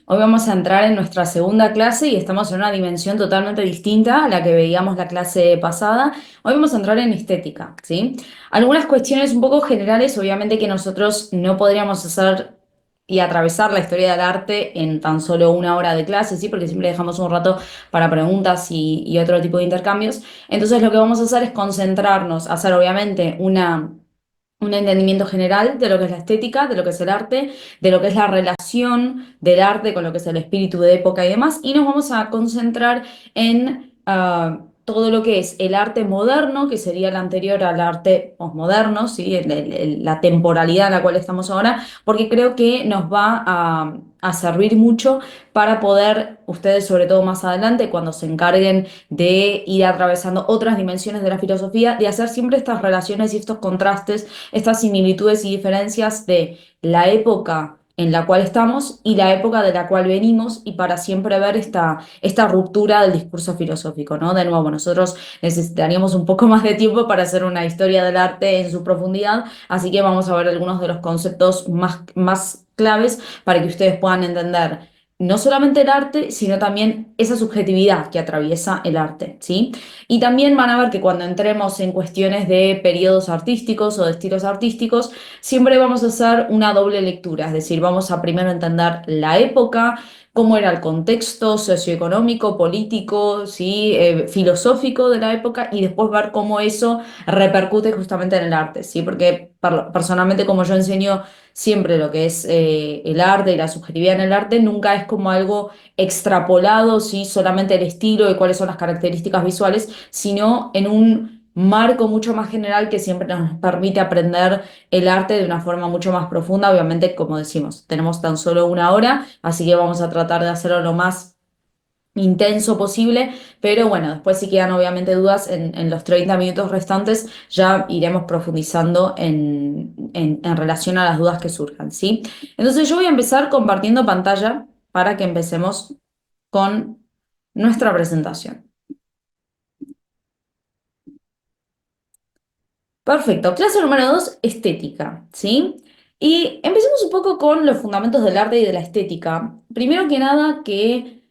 Hoy vamos a entrar en nuestra segunda clase y estamos en una dimensión totalmente distinta a la que veíamos la clase pasada. Hoy vamos a entrar en estética, ¿sí? Algunas cuestiones un poco generales, obviamente que nosotros no podríamos hacer y atravesar la historia del arte en tan solo una hora de clase, ¿sí? Porque siempre dejamos un rato para preguntas y otro tipo de intercambios. Entonces lo que vamos a hacer es concentrarnos, hacer obviamente un entendimiento general de lo que es la estética, de lo que es el arte, de lo que es la relación del arte con lo que es el espíritu de época y demás, y nos vamos a concentrar en todo lo que es el arte moderno, que sería el anterior al arte posmoderno, ¿sí? La temporalidad en la cual estamos ahora, porque creo que nos va a servir mucho para poder, ustedes sobre todo más adelante, cuando se encarguen de ir atravesando otras dimensiones de la filosofía, de hacer siempre estas relaciones y estos contrastes, estas similitudes y diferencias de la época en la cual estamos y la época de la cual venimos, y para siempre ver esta ruptura del discurso filosófico, ¿no? De nuevo, nosotros necesitaríamos un poco más de tiempo para hacer una historia del arte en su profundidad, así que vamos a ver algunos de los conceptos más claves para que ustedes puedan entender no solamente el arte, sino también esa subjetividad que atraviesa el arte, ¿sí? Y también van a ver que cuando entremos en cuestiones de periodos artísticos o de estilos artísticos, siempre vamos a hacer una doble lectura, es decir, vamos a primero entender la época, cómo era el contexto socioeconómico, político, ¿sí? Filosófico de la época, y después ver cómo eso repercute justamente en el arte, ¿sí? Porque personalmente, como yo enseño siempre lo que es el arte y la subjetividad en el arte, nunca es como algo extrapolado, ¿sí? Solamente el estilo y cuáles son las características visuales, sino en un marco mucho más general que siempre nos permite aprender el arte de una forma mucho más profunda. Obviamente, como decimos, tenemos tan solo una hora, así que vamos a tratar de hacerlo lo más intenso posible, pero bueno, después si quedan obviamente dudas en los 30 minutos restantes, ya iremos profundizando en relación a las dudas que surjan, ¿sí? Entonces yo voy a empezar compartiendo pantalla para que empecemos con nuestra presentación. Perfecto, clase número 2, estética, ¿sí? Y empecemos un poco con los fundamentos del arte y de la estética. Primero que nada, que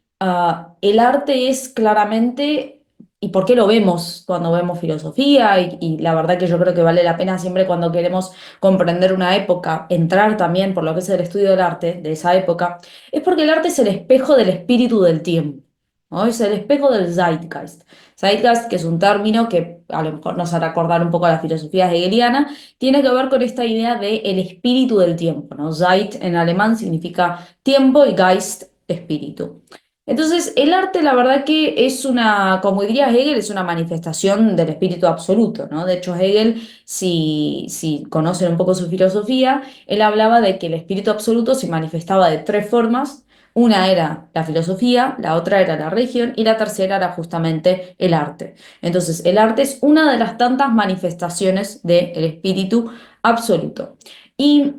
el arte es claramente, y por qué lo vemos cuando vemos filosofía, y la verdad que yo creo que vale la pena siempre cuando queremos comprender una época, entrar también por lo que es el estudio del arte de esa época, es porque el arte es el espejo del espíritu del tiempo, ¿no? Es el espejo del Zeitgeist. Zeitgeist, que es un término que a lo mejor nos hará acordar un poco a la filosofía hegeliana, tiene que ver con esta idea de el espíritu del tiempo, ¿no? Zeit en alemán significa tiempo y Geist, espíritu. Entonces, el arte, la verdad que es una, como diría Hegel, es una manifestación del espíritu absoluto, ¿no? De hecho, Hegel, si conocen un poco su filosofía, él hablaba de que el espíritu absoluto se manifestaba de tres formas. Una era la filosofía, la otra era la religión y la tercera era justamente el arte. Entonces, el arte es una de las tantas manifestaciones del espíritu absoluto. Y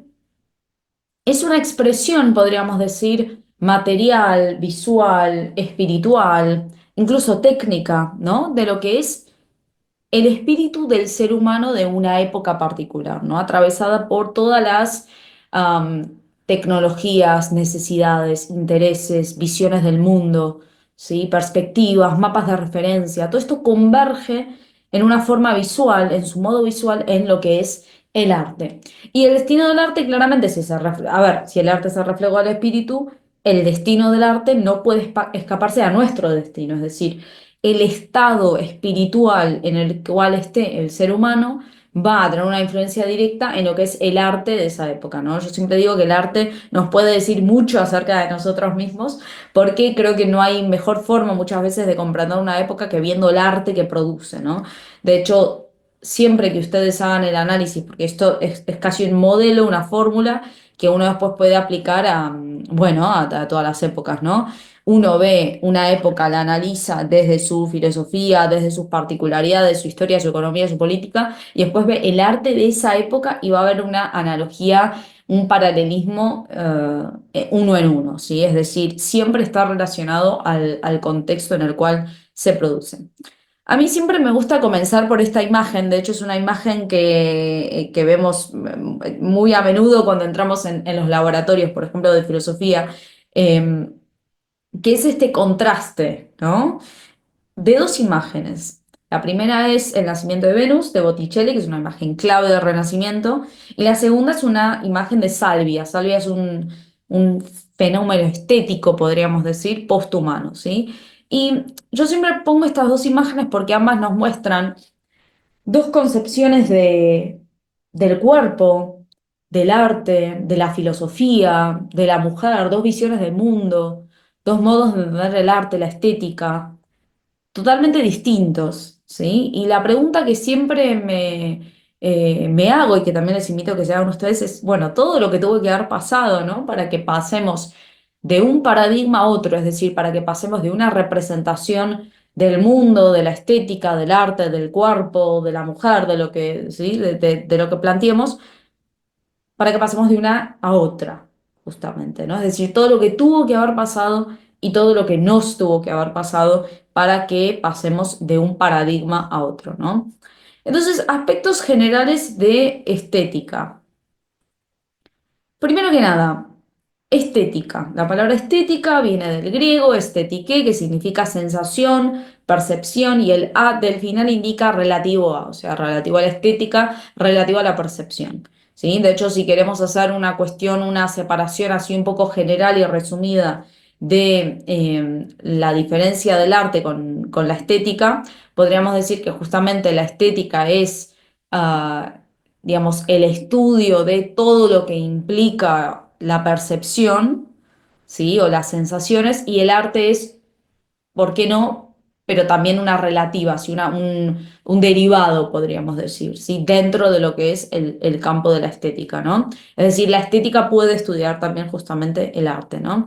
es una expresión, podríamos decir, material, visual, espiritual, incluso técnica, ¿no? De lo que es el espíritu del ser humano de una época particular, ¿no? Atravesada por todas las tecnologías, necesidades, intereses, visiones del mundo, ¿sí? Perspectivas, mapas de referencia. Todo esto converge en una forma visual, en su modo visual, en lo que es el arte. Y el destino del arte claramente es ese. A ver, si el arte es el reflejo del espíritu, el destino del arte no puede escaparse a nuestro destino, es decir, el estado espiritual en el cual esté el ser humano va a tener una influencia directa en lo que es el arte de esa época, ¿no? Yo siempre digo que el arte nos puede decir mucho acerca de nosotros mismos, porque creo que no hay mejor forma muchas veces de comprender una época que viendo el arte que produce, ¿no? De hecho, siempre que ustedes hagan el análisis, porque esto es casi un modelo, una fórmula que uno después puede aplicar bueno, a todas las épocas, ¿no? Uno ve una época, la analiza desde su filosofía, desde sus particularidades, su historia, su economía, su política, y después ve el arte de esa época y va a haber una analogía, un paralelismo uno en uno, ¿sí? Es decir, siempre está relacionado al contexto en el cual se producen. A mí siempre me gusta comenzar por esta imagen, de hecho es una imagen que vemos muy a menudo cuando entramos en los laboratorios, por ejemplo, de filosofía. eh, que es este contraste, ¿no? De dos imágenes. La primera es El nacimiento de Venus de Botticelli, que es una imagen clave del Renacimiento, y la segunda es una imagen de Salvia. Salvia es un fenómeno estético, podríamos decir, posthumano, ¿sí? Y yo siempre pongo estas dos imágenes porque ambas nos muestran dos concepciones del cuerpo, del arte, de la filosofía, de la mujer, dos visiones del mundo, dos modos de entender el arte, la estética totalmente distintos, ¿sí? Y la pregunta que siempre me hago y que también les invito a que se hagan ustedes es, bueno, todo lo que tuvo que haber pasado, ¿no? Para que pasemos de un paradigma a otro, es decir, para que pasemos de una representación del mundo, de la estética, del arte, del cuerpo, de la mujer, de lo que, ¿sí? De lo que planteemos, para que pasemos de una a otra, justamente, ¿no? Es decir, todo lo que tuvo que haber pasado y todo lo que nos tuvo que haber pasado para que pasemos de un paradigma a otro, ¿no? Entonces, aspectos generales de estética. Primero que nada, estética. La palabra estética viene del griego estetike, que significa sensación, percepción, y el a del final indica relativo a, o sea, relativo a la estética, relativo a la percepción. ¿Sí? De hecho, si queremos hacer una cuestión, una separación así un poco general y resumida de la diferencia del arte con la estética, podríamos decir que justamente la estética es digamos, el estudio de todo lo que implica la percepción, ¿sí? O las sensaciones, y el arte es, ¿por qué no? Pero también una relativa, ¿sí? Un derivado, podríamos decir, ¿sí? Dentro de lo que es el campo de la estética, ¿no? Es decir, la estética puede estudiar también justamente el arte, ¿no?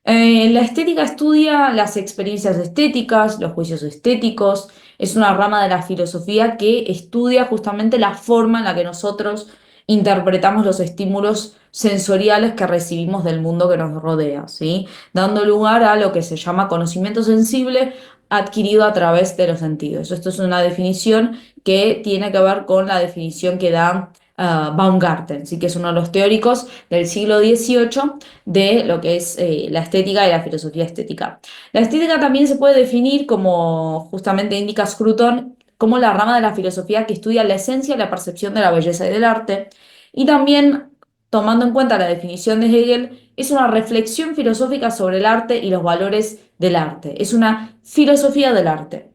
La estética estudia las experiencias estéticas, los juicios estéticos. Es una rama de la filosofía que estudia justamente la forma en la que nosotros interpretamos los estímulos sensoriales que recibimos del mundo que nos rodea, ¿sí? Dando lugar a lo que se llama conocimiento sensible adquirido a través de los sentidos. Esto es una definición que tiene que ver con la definición que da Baumgarten, ¿sí? Que es uno de los teóricos del siglo XVIII de lo que es la estética y la filosofía estética. La estética también se puede definir como, justamente indica Scruton, como la rama de la filosofía que estudia la esencia y la percepción de la belleza y del arte. Y también, tomando en cuenta la definición de Hegel, es una reflexión filosófica sobre el arte y los valores del arte. Es una filosofía del arte.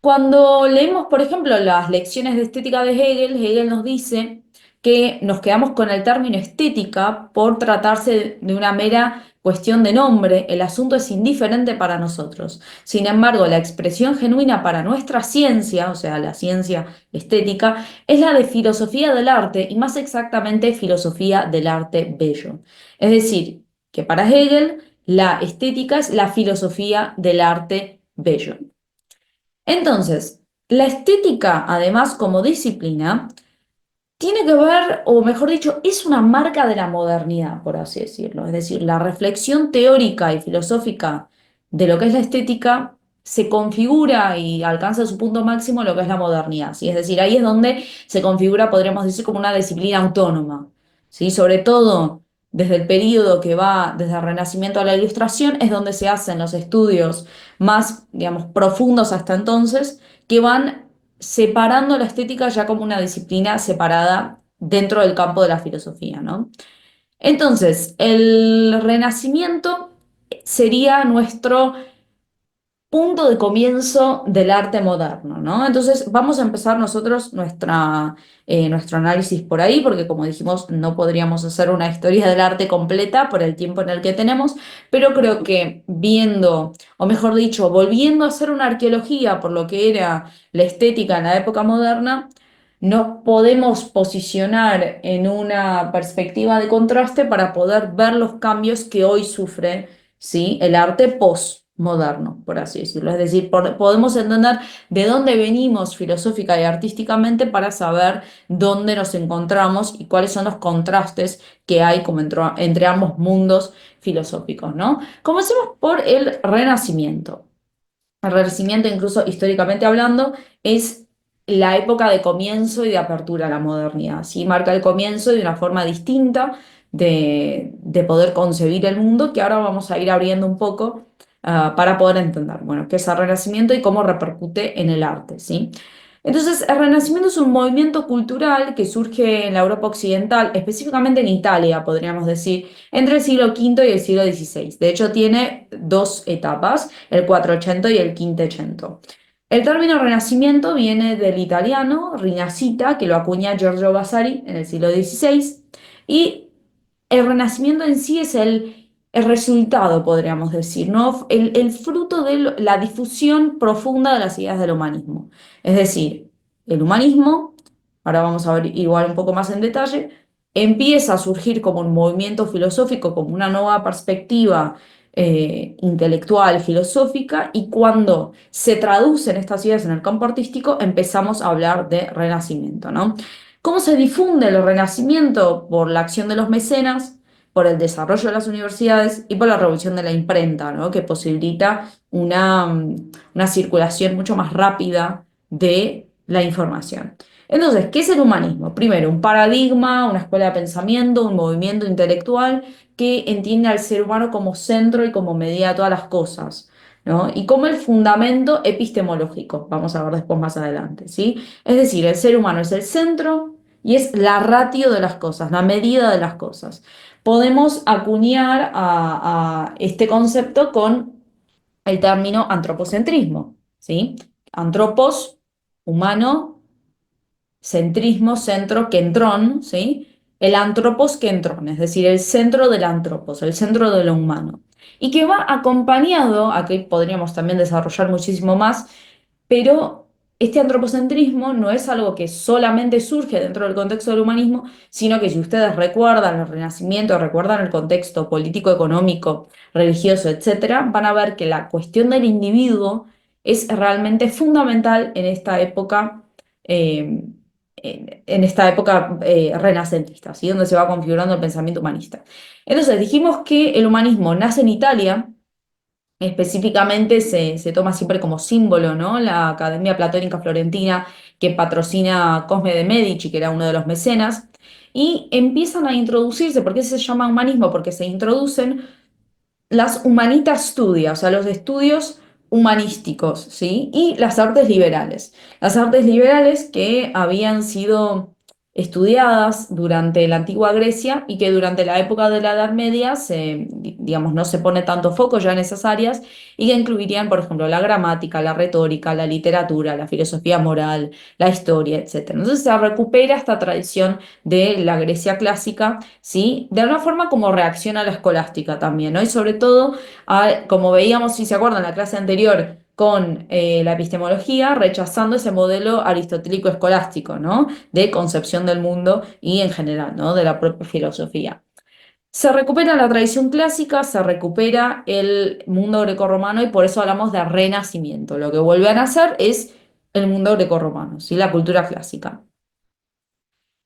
Cuando leemos, por ejemplo, las lecciones de estética de Hegel, Hegel nos dice que nos quedamos con el término estética por tratarse de una mera cuestión de nombre, el asunto es indiferente para nosotros. Sin embargo, la expresión genuina para nuestra ciencia, o sea, la ciencia estética, es la de filosofía del arte y más exactamente filosofía del arte bello. Es decir, que para Hegel la estética es la filosofía del arte bello. Entonces, la estética, además, como disciplina, tiene que ver, o mejor dicho, es una marca de la modernidad, por así decirlo. Es decir, la reflexión teórica y filosófica de lo que es la estética se configura y alcanza su punto máximo en lo que es la modernidad, ¿sí? Es decir, ahí es donde se configura, podríamos decir, como una disciplina autónoma, ¿sí? Sobre todo desde el periodo que va desde el Renacimiento a la Ilustración, es donde se hacen los estudios más, digamos, profundos hasta entonces, que van separando la estética ya como una disciplina separada dentro del campo de la filosofía, ¿no? Entonces, el Renacimiento sería nuestro punto de comienzo del arte moderno, ¿no? Entonces vamos a empezar nosotros nuestro análisis por ahí, porque como dijimos, no podríamos hacer una historia del arte completa por el tiempo en el que tenemos, pero creo que viendo, o mejor dicho, volviendo a hacer una arqueología por lo que era la estética en la época moderna, nos podemos posicionar en una perspectiva de contraste para poder ver los cambios que hoy sufre, ¿sí? El arte postmoderno, por así decirlo. Es decir, podemos entender de dónde venimos filosófica y artísticamente para saber dónde nos encontramos y cuáles son los contrastes que hay como entre ambos mundos filosóficos, ¿no? Comencemos por el Renacimiento. El Renacimiento, incluso históricamente hablando, es la época de comienzo y de apertura a la modernidad, ¿sí? Marca el comienzo de una forma distinta de poder concebir el mundo, que ahora vamos a ir abriendo un poco para poder entender, bueno, qué es el Renacimiento y cómo repercute en el arte, ¿sí? Entonces, el Renacimiento es un movimiento cultural que surge en la Europa occidental, específicamente en Italia, podríamos decir, entre el siglo V y el siglo XVI. De hecho, tiene dos etapas, el 480 y el Quinquecento. El término Renacimiento viene del italiano Rinascita, que lo acuña Giorgio Vasari en el siglo XVI, y el Renacimiento en sí es el resultado, podríamos decir, ¿no? El fruto de la difusión profunda de las ideas del humanismo. Es decir, el humanismo, ahora vamos a ver igual un poco más en detalle, empieza a surgir como un movimiento filosófico, como una nueva perspectiva intelectual, filosófica, y cuando se traducen estas ideas en el campo artístico, empezamos a hablar de renacimiento, ¿no? ¿Cómo se difunde el renacimiento? Por la acción de los mecenas, por el desarrollo de las universidades y por la revolución de la imprenta, ¿no? Que posibilita una circulación mucho más rápida de la información. Entonces, ¿qué es el humanismo? Primero, un paradigma, una escuela de pensamiento, un movimiento intelectual que entiende al ser humano como centro y como medida de todas las cosas, ¿no? Y como el fundamento epistemológico, vamos a ver después más adelante, ¿sí? Es decir, el ser humano es el centro y es la ratio de las cosas, la medida de las cosas. Podemos acuñar a este concepto con el término antropocentrismo, ¿sí? Antropos, humano, centrismo, centro, kentrón, ¿sí? El antropos kentrón, es decir, el centro del antropos, el centro de lo humano. Y que va acompañado, aquí podríamos también desarrollar muchísimo más, pero este antropocentrismo no es algo que solamente surge dentro del contexto del humanismo, sino que si ustedes recuerdan el Renacimiento, recuerdan el contexto político, económico, religioso, etcétera, van a ver que la cuestión del individuo es realmente fundamental en esta época, en esta época renacentista, ¿sí? Donde se va configurando el pensamiento humanista. Entonces, dijimos que el humanismo nace en Italia. Específicamente se toma siempre como símbolo, ¿no? La Academia Platónica Florentina que patrocina Cosme de Medici, que era uno de los mecenas, y empiezan a introducirse. ¿Por qué se llama humanismo? Porque se introducen las humanitas studia, o sea, los estudios humanísticos, ¿sí? Y las artes liberales. Las artes liberales que habían sido estudiadas durante la antigua Grecia y que durante la época de la Edad Media digamos, no se pone tanto foco ya en esas áreas y que incluirían, por ejemplo, la gramática, la retórica, la literatura, la filosofía moral, la historia, etcétera. Entonces se recupera esta tradición de la Grecia clásica, ¿sí? De alguna forma como reacción a la escolástica también, ¿no? Y sobre todo, como veíamos, si se acuerdan, en la clase anterior con la epistemología, rechazando ese modelo aristotélico escolástico, ¿no? De concepción del mundo y en general, ¿no? De la propia filosofía. Se recupera la tradición clásica, se recupera el mundo grecorromano y por eso hablamos de renacimiento. Lo que vuelve a nacer es el mundo grecorromano, ¿sí? La cultura clásica.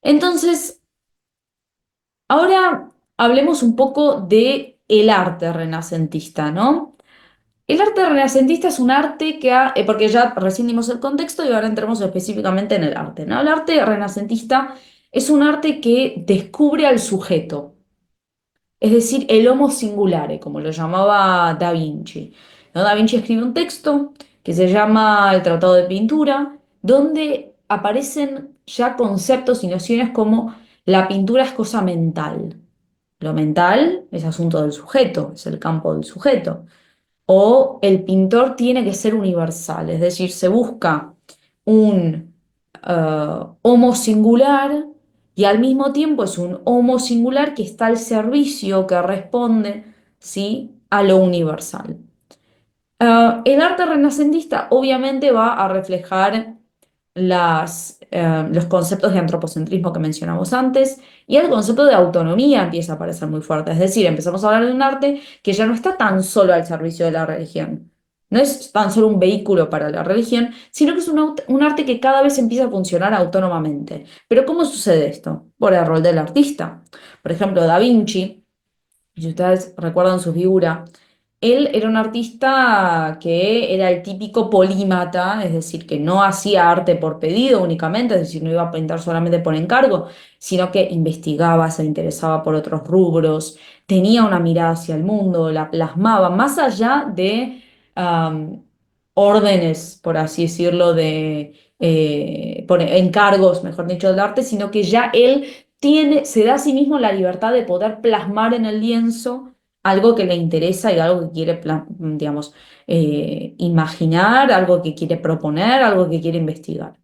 Entonces, ahora hablemos un poco de el arte renacentista, ¿no? El arte renacentista es un arte porque ya recién dimos el contexto y ahora entramos específicamente en el arte, ¿no? El arte renacentista es un arte que descubre al sujeto, es decir, el homo singulare, como lo llamaba Da Vinci, ¿no? Da Vinci escribe un texto que se llama El Tratado de Pintura, donde aparecen ya conceptos y nociones como la pintura es cosa mental. Lo mental es asunto del sujeto, es el campo del sujeto. O el pintor tiene que ser universal, es decir, se busca un homo singular y al mismo tiempo es un homo singular que está al servicio, que responde, ¿sí? A lo universal. El arte renacentista obviamente va a reflejar los conceptos de antropocentrismo que mencionamos antes y el concepto de autonomía empieza a aparecer muy fuerte. Es decir, empezamos a hablar de un arte que ya no está tan solo al servicio de la religión. No es tan solo un vehículo para la religión, sino que es un arte que cada vez empieza a funcionar autónomamente. Pero ¿cómo sucede esto? Por el rol del artista. Por ejemplo, Da Vinci, si ustedes recuerdan su figura, Él era un artista que era el típico polímata, es decir, que no hacía arte por pedido únicamente, es decir, no iba a pintar solamente por encargo, sino que investigaba, se interesaba por otros rubros, tenía una mirada hacia el mundo, la plasmaba, más allá de am, órdenes, por así decirlo, de por encargos, mejor dicho, del arte, sino que ya él se da a sí mismo la libertad de poder plasmar en el lienzo algo que le interesa y algo que quiere, digamos, imaginar, algo que quiere proponer, algo que quiere investigar.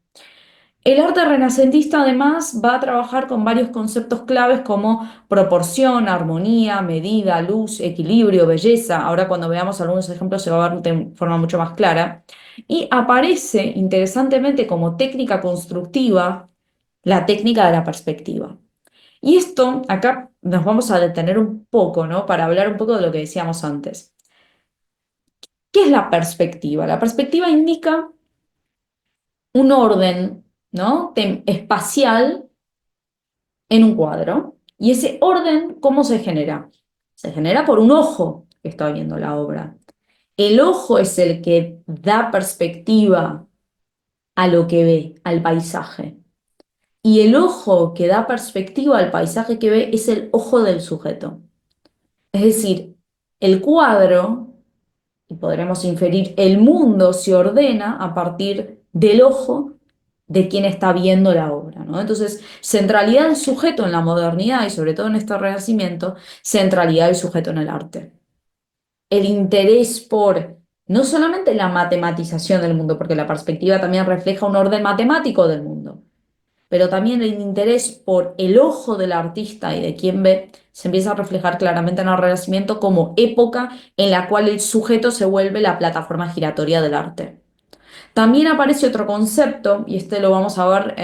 El arte renacentista además va a trabajar con varios conceptos claves como proporción, armonía, medida, luz, equilibrio, belleza. Ahora cuando veamos algunos ejemplos se va a ver de forma mucho más clara. Y aparece interesantemente como técnica constructiva la técnica de la perspectiva. Y esto, acá nos vamos a detener un poco, ¿no? Para hablar un poco de lo que decíamos antes. ¿Qué es la perspectiva? La perspectiva indica un orden, ¿no? Espacial en un cuadro. Y ese orden, ¿cómo se genera? Se genera por un ojo que está viendo la obra. El ojo es el que da perspectiva a lo que ve, al paisaje. Y el ojo que da perspectiva al paisaje que ve es el ojo del sujeto. Es decir, el cuadro, y podremos inferir, el mundo se ordena a partir del ojo de quien está viendo la obra, ¿no? Entonces, centralidad del sujeto en la modernidad y sobre todo en este Renacimiento, centralidad del sujeto en el arte. El interés por no solamente la matematización del mundo, porque la perspectiva también refleja un orden matemático del mundo, pero también el interés por el ojo del artista y de quien ve se empieza a reflejar claramente en el Renacimiento como época en la cual el sujeto se vuelve la plataforma giratoria del arte. También aparece otro concepto, y este lo vamos a ver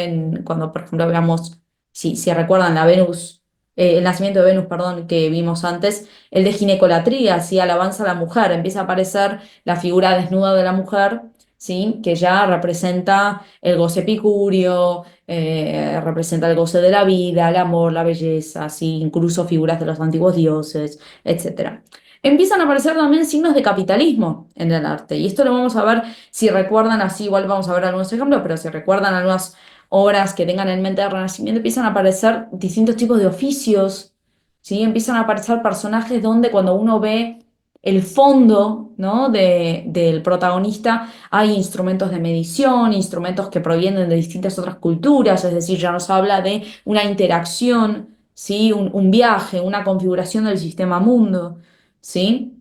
cuando, por ejemplo, veamos, si recuerdan la Venus, el nacimiento de Venus, perdón, que vimos antes, el de ginecolatría, ¿sí? Alabanza a la mujer, empieza a aparecer la figura desnuda de la mujer, ¿sí? Que ya representa el goce epicúreo, representa el goce de la vida, el amor, la belleza, ¿sí? Incluso figuras de los antiguos dioses, etcétera. Empiezan a aparecer también signos de capitalismo en el arte, y esto lo vamos a ver si recuerdan así, igual vamos a ver algunos ejemplos, pero si recuerdan algunas obras que tengan en mente del Renacimiento, empiezan a aparecer distintos tipos de oficios, ¿sí? Empiezan a aparecer personajes donde cuando uno ve el fondo, ¿no? del protagonista, hay instrumentos de medición, instrumentos que provienen de distintas otras culturas, es decir, ya nos habla de una interacción, ¿sí? Un viaje, una configuración del sistema mundo, ¿sí?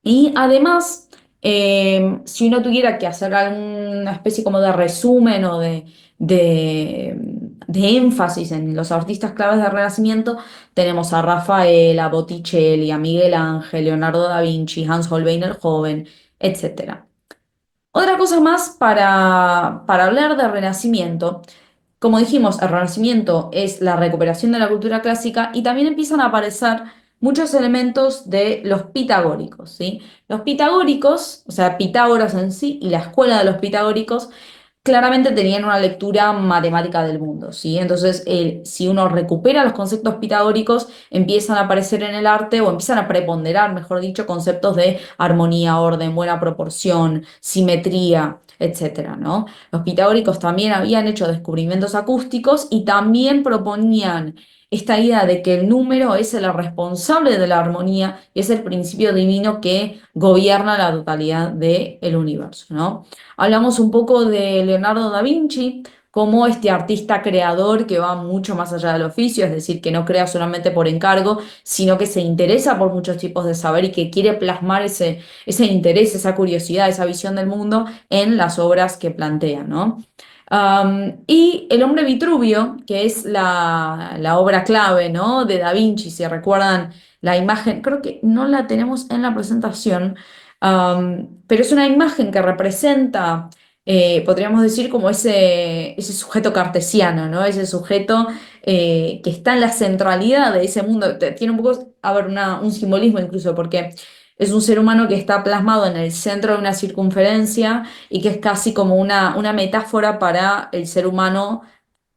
Y además, si uno tuviera que hacer alguna especie como de resumen o de, de énfasis en los artistas claves del Renacimiento, tenemos a Rafael, a Botticelli, a Miguel Ángel, Leonardo da Vinci, Hans Holbein el Joven, etc. Otra cosa más para hablar de Renacimiento. Como dijimos, el Renacimiento es la recuperación de la cultura clásica y también empiezan a aparecer muchos elementos de los pitagóricos, ¿sí? Los pitagóricos, o sea, Pitágoras en sí y la escuela de los pitagóricos, claramente tenían una lectura matemática del mundo, ¿sí? Entonces, si uno recupera los conceptos pitagóricos, empiezan a aparecer en el arte o empiezan a preponderar, mejor dicho, conceptos de armonía, orden, buena proporción, simetría, etcétera, ¿no? Los pitagóricos también habían hecho descubrimientos acústicos y también proponían esta idea de que el número es el responsable de la armonía y es el principio divino que gobierna la totalidad del universo, ¿no? Hablamos un poco de Leonardo da Vinci como este artista creador que va mucho más allá del oficio, es decir, que no crea solamente por encargo, sino que se interesa por muchos tipos de saber y que quiere plasmar ese interés, esa curiosidad, esa visión del mundo en las obras que plantea, ¿no? Y El hombre Vitruvio, que es la obra clave, ¿no? De Da Vinci, si recuerdan la imagen, creo que no la tenemos en la presentación, pero es una imagen que representa, podríamos decir, como ese sujeto cartesiano, ¿no? Ese sujeto que está en la centralidad de ese mundo. Tiene un poco, a ver, un simbolismo incluso, porque es un ser humano que está plasmado en el centro de una circunferencia y que es casi como una metáfora para el ser humano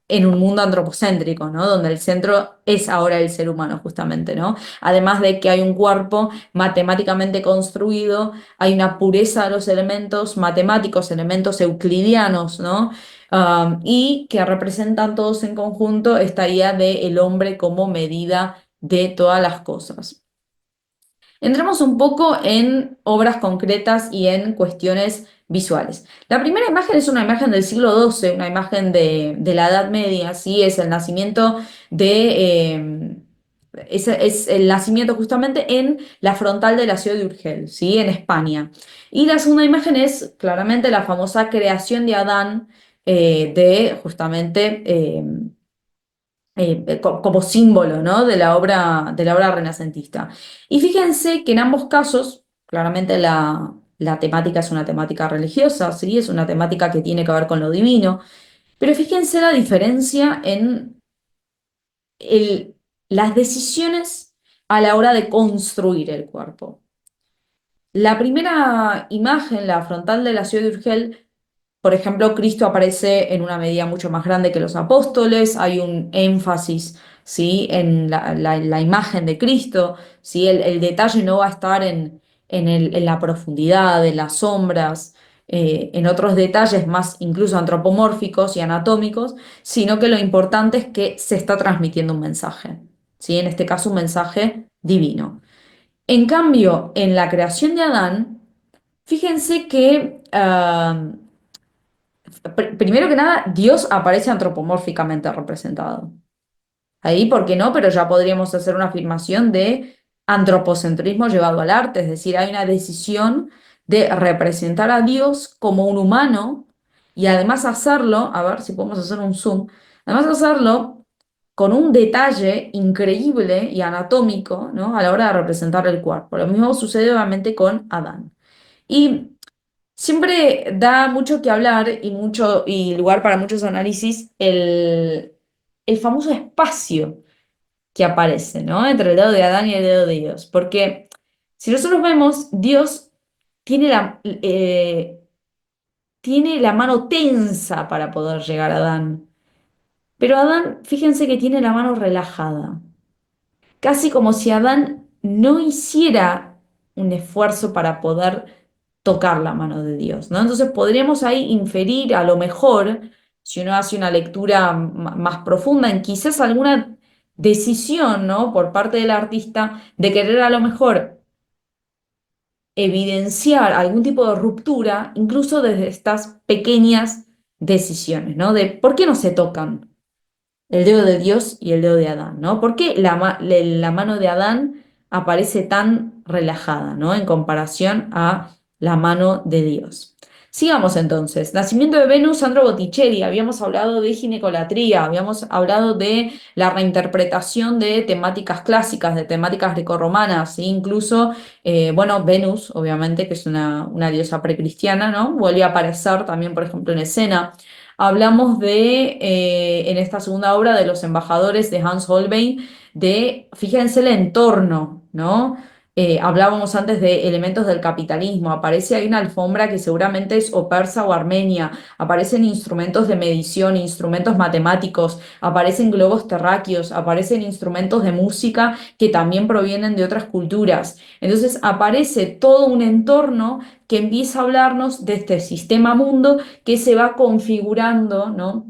en un mundo antropocéntrico, ¿no? Donde el centro es ahora el ser humano, justamente, ¿no? Además de que hay un cuerpo matemáticamente construido, hay una pureza de los elementos matemáticos, elementos euclidianos, ¿no? Y que representan todos en conjunto esta idea del hombre como medida de todas las cosas. Entremos un poco en obras concretas y en cuestiones visuales. La primera imagen es una imagen del siglo XII, una imagen de la Edad Media, ¿sí? Es el nacimiento es el nacimiento justamente en la frontal de la ciudad de Urgel, ¿sí? En España. Y la segunda imagen es claramente la famosa creación de Adán, de justamente como símbolo, ¿no? De la obra renacentista. Y fíjense que en ambos casos, claramente la temática es una temática religiosa, ¿sí? Es una temática que tiene que ver con lo divino, pero fíjense la diferencia en las decisiones a la hora de construir el cuerpo. La primera imagen, la frontal de la ciudad de Urgel, por ejemplo, Cristo aparece en una medida mucho más grande que los apóstoles, hay un énfasis, ¿sí? En la imagen de Cristo, ¿sí? El detalle no va a estar en la profundidad, en las sombras, en otros detalles más incluso antropomórficos y anatómicos, sino que lo importante es que se está transmitiendo un mensaje, ¿sí? En este caso un mensaje divino. En cambio, en la creación de Adán, fíjense que primero que nada, Dios aparece antropomórficamente representado. Ahí, ¿por qué no? Pero ya podríamos hacer una afirmación de antropocentrismo llevado al arte, es decir, hay una decisión de representar a Dios como un humano y además hacerlo, a ver si podemos hacer un zoom, además hacerlo con un detalle increíble y anatómico, ¿no? A la hora de representar el cuerpo. Lo mismo sucede obviamente con Adán. Y siempre da mucho que hablar y lugar para muchos análisis el famoso espacio que aparece, ¿no? Entre el dedo de Adán y el dedo de Dios. Porque si nosotros vemos, Dios tiene tiene la mano tensa para poder llegar a Adán. Pero Adán, fíjense que tiene la mano relajada. Casi como si Adán no hiciera un esfuerzo para poder tocar la mano de Dios, ¿no? Entonces podríamos ahí inferir a lo mejor, si uno hace una lectura más profunda, en quizás alguna decisión, ¿no? Por parte del artista de querer a lo mejor evidenciar algún tipo de ruptura, incluso desde estas pequeñas decisiones, ¿no? De por qué no se tocan el dedo de Dios y el dedo de Adán, ¿no? ¿Por qué la mano de Adán aparece tan relajada, ¿no? En comparación a la mano de Dios. Sigamos entonces. Nacimiento de Venus, Sandro Botticelli. Habíamos hablado de ginecolatría, habíamos hablado de la reinterpretación de temáticas clásicas, de temáticas grecorromanas, e incluso, bueno, Venus, obviamente, que es una diosa precristiana, ¿no? Vuelve a aparecer también, por ejemplo, en escena. Hablamos en esta segunda obra de los embajadores de Hans Holbein, fíjense el entorno, ¿no? Hablábamos antes de elementos del capitalismo, aparece ahí una alfombra que seguramente es o persa o armenia, aparecen instrumentos de medición, instrumentos matemáticos, aparecen globos terráqueos, aparecen instrumentos de música que también provienen de otras culturas. Entonces aparece todo un entorno que empieza a hablarnos de este sistema mundo que se va configurando, ¿no?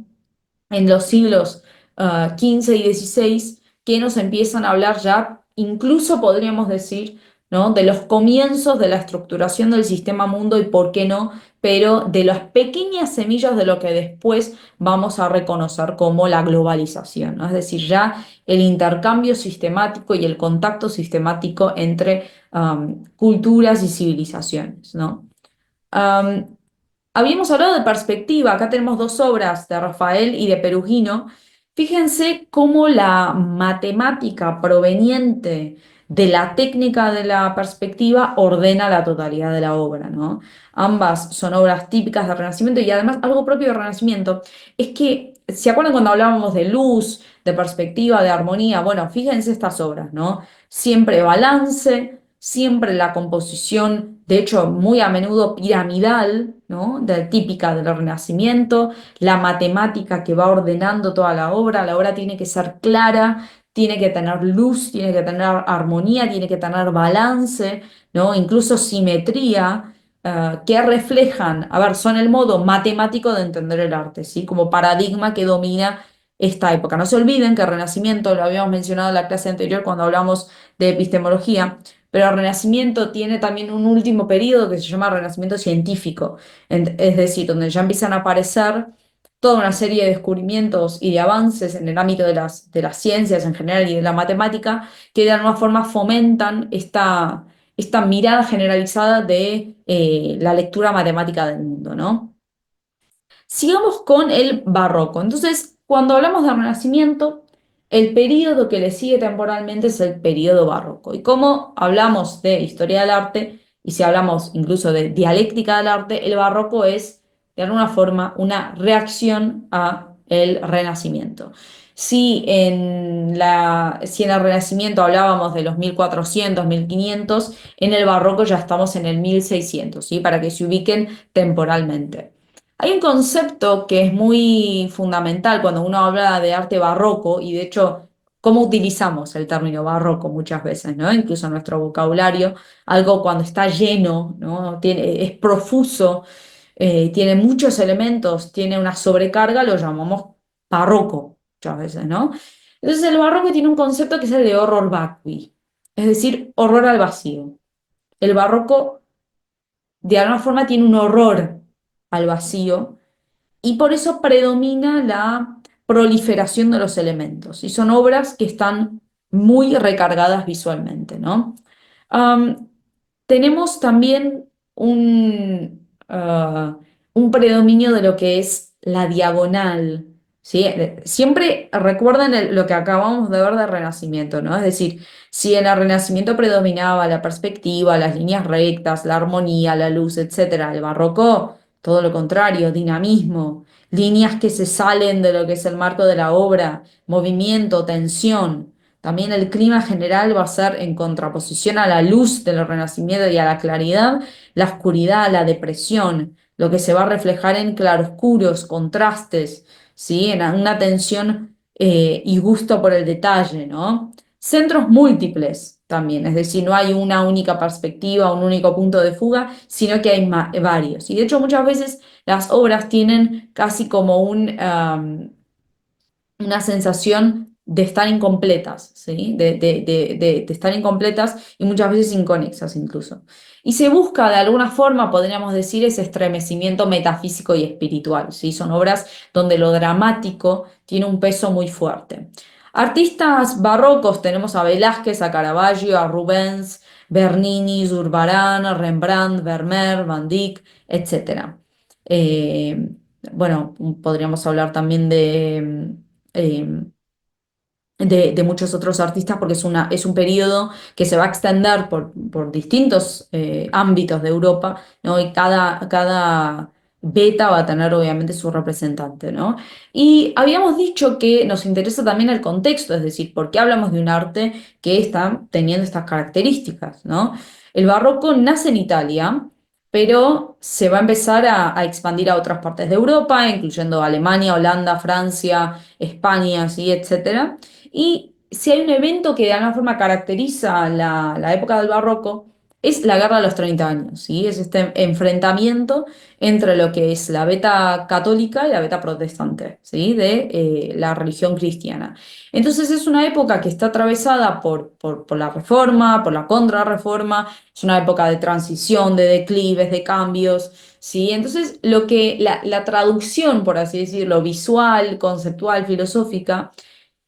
En los siglos XV y XVI, que nos empiezan a hablar ya, incluso podríamos decir, ¿no? De los comienzos de la estructuración del sistema mundo y por qué no, pero de las pequeñas semillas de lo que después vamos a reconocer como la globalización, ¿no? Es decir, ya el intercambio sistemático y el contacto sistemático entre culturas y civilizaciones, ¿no? Um, Habíamos hablado de perspectiva, acá tenemos dos obras de Rafael y de Perugino. Fíjense cómo la matemática proveniente de la técnica de la perspectiva ordena la totalidad de la obra, ¿no? Ambas son obras típicas del Renacimiento y además algo propio del Renacimiento es que, ¿se acuerdan cuando hablábamos de luz, de perspectiva, de armonía? Bueno, fíjense estas obras, ¿no? Siempre balance, siempre la composición, de hecho, muy a menudo piramidal, ¿no? Típica del Renacimiento, la matemática que va ordenando toda la obra tiene que ser clara, tiene que tener luz, tiene que tener armonía, tiene que tener balance, ¿no? Incluso simetría, que reflejan, a ver, son el modo matemático de entender el arte, ¿sí? Como paradigma que domina esta época. No se olviden que el Renacimiento, lo habíamos mencionado en la clase anterior cuando hablamos de epistemología, pero el Renacimiento tiene también un último periodo que se llama Renacimiento científico, es decir, donde ya empiezan a aparecer toda una serie de descubrimientos y de avances en el ámbito de las ciencias en general y de la matemática que de alguna forma fomentan esta mirada generalizada de la lectura matemática del mundo, ¿no? Sigamos con el barroco. Entonces, cuando hablamos del Renacimiento, el periodo que le sigue temporalmente es el periodo barroco. Y como hablamos de historia del arte, y si hablamos incluso de dialéctica del arte, el barroco es, de alguna forma, una reacción a el Renacimiento. Si en el Renacimiento hablábamos de los 1400, 1500, en el barroco ya estamos en el 1600, ¿sí? Para que se ubiquen temporalmente. Hay un concepto que es muy fundamental cuando uno habla de arte barroco, y de hecho, cómo utilizamos el término barroco muchas veces, ¿no? Incluso en nuestro vocabulario, algo cuando está lleno, ¿no? Es profuso, tiene muchos elementos, tiene una sobrecarga, lo llamamos barroco muchas veces, ¿no? Entonces el barroco tiene un concepto que es el de horror vacui, es decir, horror al vacío. El barroco de alguna forma tiene un horror al vacío y por eso predomina la proliferación de los elementos. Y son obras que están muy recargadas visualmente, ¿no? Am, Tenemos también un predominio de lo que es la diagonal, ¿sí? Siempre recuerden lo que acabamos de ver del Renacimiento, ¿no? Es decir, si en el Renacimiento predominaba la perspectiva, las líneas rectas, la armonía, la luz, etcétera, el barroco, todo lo contrario, dinamismo, líneas que se salen de lo que es el marco de la obra, movimiento, tensión. También el clima general va a ser en contraposición a la luz del Renacimiento y a la claridad, la oscuridad, la depresión, lo que se va a reflejar en claroscuros, contrastes, ¿sí? En una tensión y gusto por el detalle, ¿no? Centros múltiples también, es decir, no hay una única perspectiva, un único punto de fuga, sino que hay varios. Y de hecho muchas veces las obras tienen casi como una sensación de estar incompletas, ¿sí? De estar incompletas y muchas veces inconexas incluso. Y se busca de alguna forma, podríamos decir, ese estremecimiento metafísico y espiritual, ¿sí? Son obras donde lo dramático tiene un peso muy fuerte. Artistas barrocos tenemos a Velázquez, a Caravaggio, a Rubens, Bernini, Zurbarán, Rembrandt, Vermeer, Van Dyck, etc. Eh, bueno, podríamos hablar también eh, de muchos otros artistas porque es un periodo que se va a extender por distintos ámbitos de Europa, ¿no? Y cada beta va a tener obviamente su representante, ¿no? Y habíamos dicho que nos interesa también el contexto, es decir, por qué hablamos de un arte que está teniendo estas características, ¿no? El barroco nace en Italia, pero se va a empezar a expandir a otras partes de Europa, incluyendo Alemania, Holanda, Francia, España, ¿sí? Etcétera. Y si hay un evento que de alguna forma caracteriza la época del barroco, es la Guerra de los 30 años, ¿sí? Es este enfrentamiento entre lo que es la beta católica y la beta protestante, ¿sí? De la religión cristiana. Entonces es una época que está atravesada por la reforma, por la contrarreforma, es una época de transición, de declives, de cambios, ¿sí? Entonces la traducción, por así decirlo, visual, conceptual, filosófica,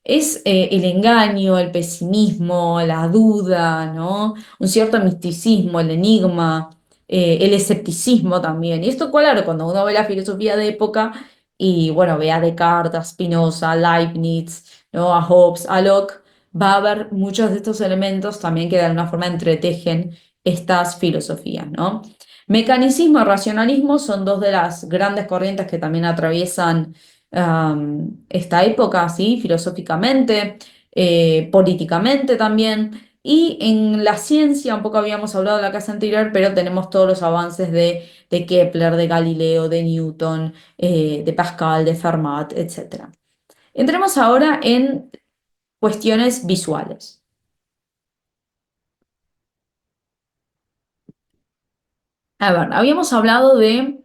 es el engaño, el pesimismo, la duda, ¿no? Un cierto misticismo, el enigma, el escepticismo también. Y esto, claro, cuando uno ve la filosofía de época y, bueno, ve a Descartes, a Spinoza, a Leibniz, ¿no? A Hobbes, a Locke, va a haber muchos de estos elementos también que de alguna forma entretejen estas filosofías, ¿no? Mecanicismo y racionalismo son dos de las grandes corrientes que también atraviesan esta época, ¿sí? Filosóficamente, políticamente también. Y en la ciencia, un poco habíamos hablado en la clase anterior, pero tenemos todos los avances de Kepler, de Galileo, de Newton, de Pascal, de Fermat, etc. Entremos ahora en cuestiones visuales. A ver, habíamos hablado de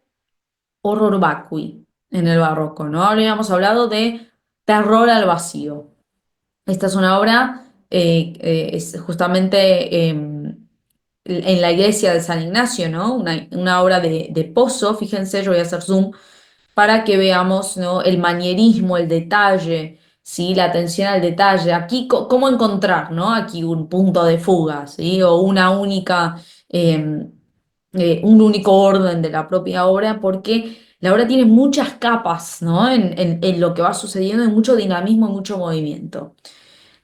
horror vacui en el barroco, ¿no? Habíamos hablado de terror al vacío. Esta es una obra, es justamente en la iglesia de San Ignacio, ¿no? Una obra de Pozo, fíjense, yo voy a hacer zoom para que veamos, ¿no? El manierismo, el detalle, ¿sí? La atención al detalle. Aquí, ¿cómo encontrar, ¿no? Aquí un punto de fuga, ¿sí? O eh, un único orden de la propia obra, porque la obra tiene muchas capas, ¿no? En lo que va sucediendo, hay mucho dinamismo y mucho movimiento.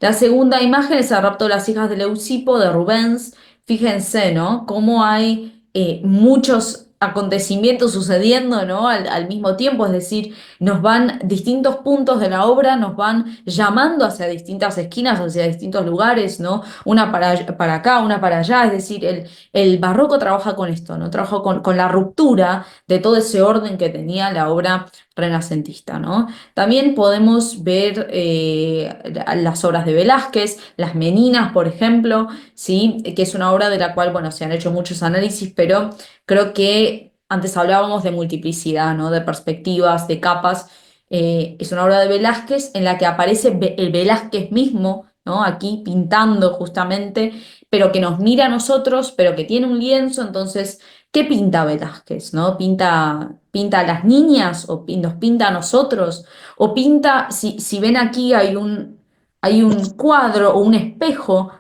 La segunda imagen es el rapto de las hijas de Leucipo de Rubens. Fíjense, ¿no? Cómo hay muchos acontecimientos sucediendo, ¿no? Al mismo tiempo, es decir, nos van distintos puntos de la obra, nos van llamando hacia distintas esquinas, hacia distintos lugares, ¿no? Una para acá, una para allá, es decir, el barroco trabaja con esto, ¿no? Trabaja con la ruptura de todo ese orden que tenía la obra renacentista, ¿no? También podemos ver las obras de Velázquez, Las Meninas, por ejemplo, ¿sí? Que es una obra de la cual, bueno, se han hecho muchos análisis, pero creo que antes hablábamos de multiplicidad, ¿no? De perspectivas, de capas. Es una obra de Velázquez en la que aparece el Velázquez mismo, ¿no? Aquí pintando justamente, pero que nos mira a nosotros, pero que tiene un lienzo, entonces ¿qué pinta Velázquez, no? ¿Pinta a las niñas o nos pinta a nosotros? ¿O pinta, si ven aquí hay un cuadro o un espejo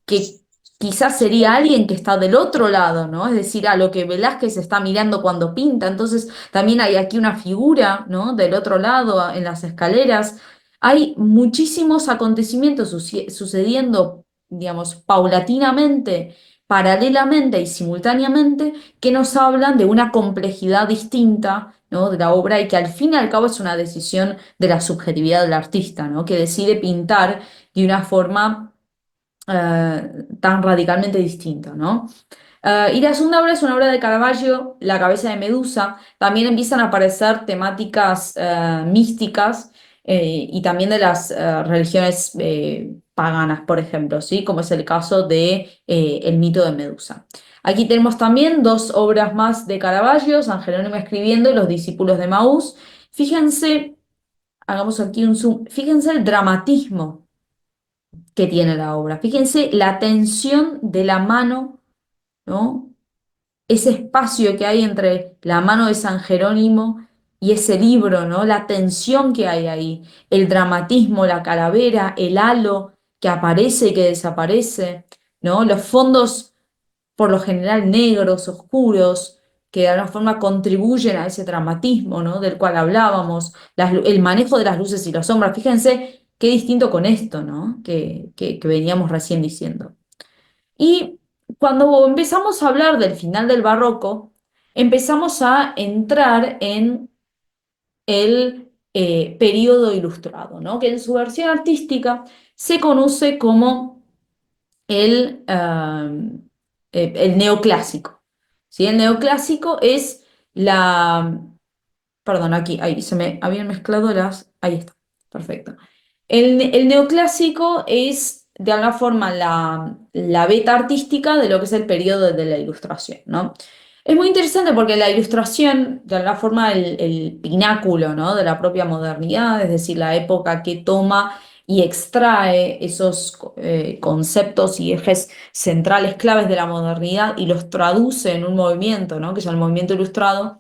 que quizás sería alguien que está del otro lado, ¿no? Es decir, a lo que Velázquez está mirando cuando pinta. Entonces también hay aquí una figura, ¿no? Del otro lado, en las escaleras. Hay muchísimos acontecimientos sucediendo, digamos, paulatinamente, paralelamente y simultáneamente que nos hablan de una complejidad distinta, ¿no? De la obra y que al fin y al cabo es una decisión de la subjetividad del artista, ¿no? Que decide pintar de una forma tan radicalmente distinta, ¿no? Y la segunda obra es una obra de Caravaggio, La cabeza de Medusa. También empiezan a aparecer temáticas místicas y también de las religiones paganas, por ejemplo, ¿sí? Como es el caso de El mito de Medusa. Aquí tenemos también dos obras más de Caravaggio, San Jerónimo escribiendo y Los discípulos de Maús. Fíjense, hagamos aquí un zoom, fíjense el dramatismo que tiene la obra. Fíjense la tensión de la mano, ¿no? Ese espacio que hay entre la mano de San Jerónimo y ese libro, ¿no? La tensión que hay ahí, el dramatismo, la calavera, el halo que aparece y que desaparece, ¿no? Los fondos por lo general negros, oscuros, que de alguna forma contribuyen a ese dramatismo, ¿no? Del cual hablábamos, el manejo de las luces y las sombras. Fíjense qué distinto con esto, ¿no? Que veníamos recién diciendo. Y cuando empezamos a hablar del final del barroco, empezamos a entrar en el periodo ilustrado, ¿no? Que en su versión artística se conoce como el neoclásico. ¿Sí? El neoclásico es la... Perdón, aquí, ahí se me habían mezclado las... Ahí está, perfecto. El neoclásico es, de alguna forma, la beta artística de lo que es el periodo de la Ilustración, ¿no? Es muy interesante porque la Ilustración, de alguna forma, el pináculo, ¿no? De la propia modernidad, es decir, la época que toma y extrae esos conceptos y ejes centrales claves de la modernidad y los traduce en un movimiento, ¿no? Que es el movimiento ilustrado,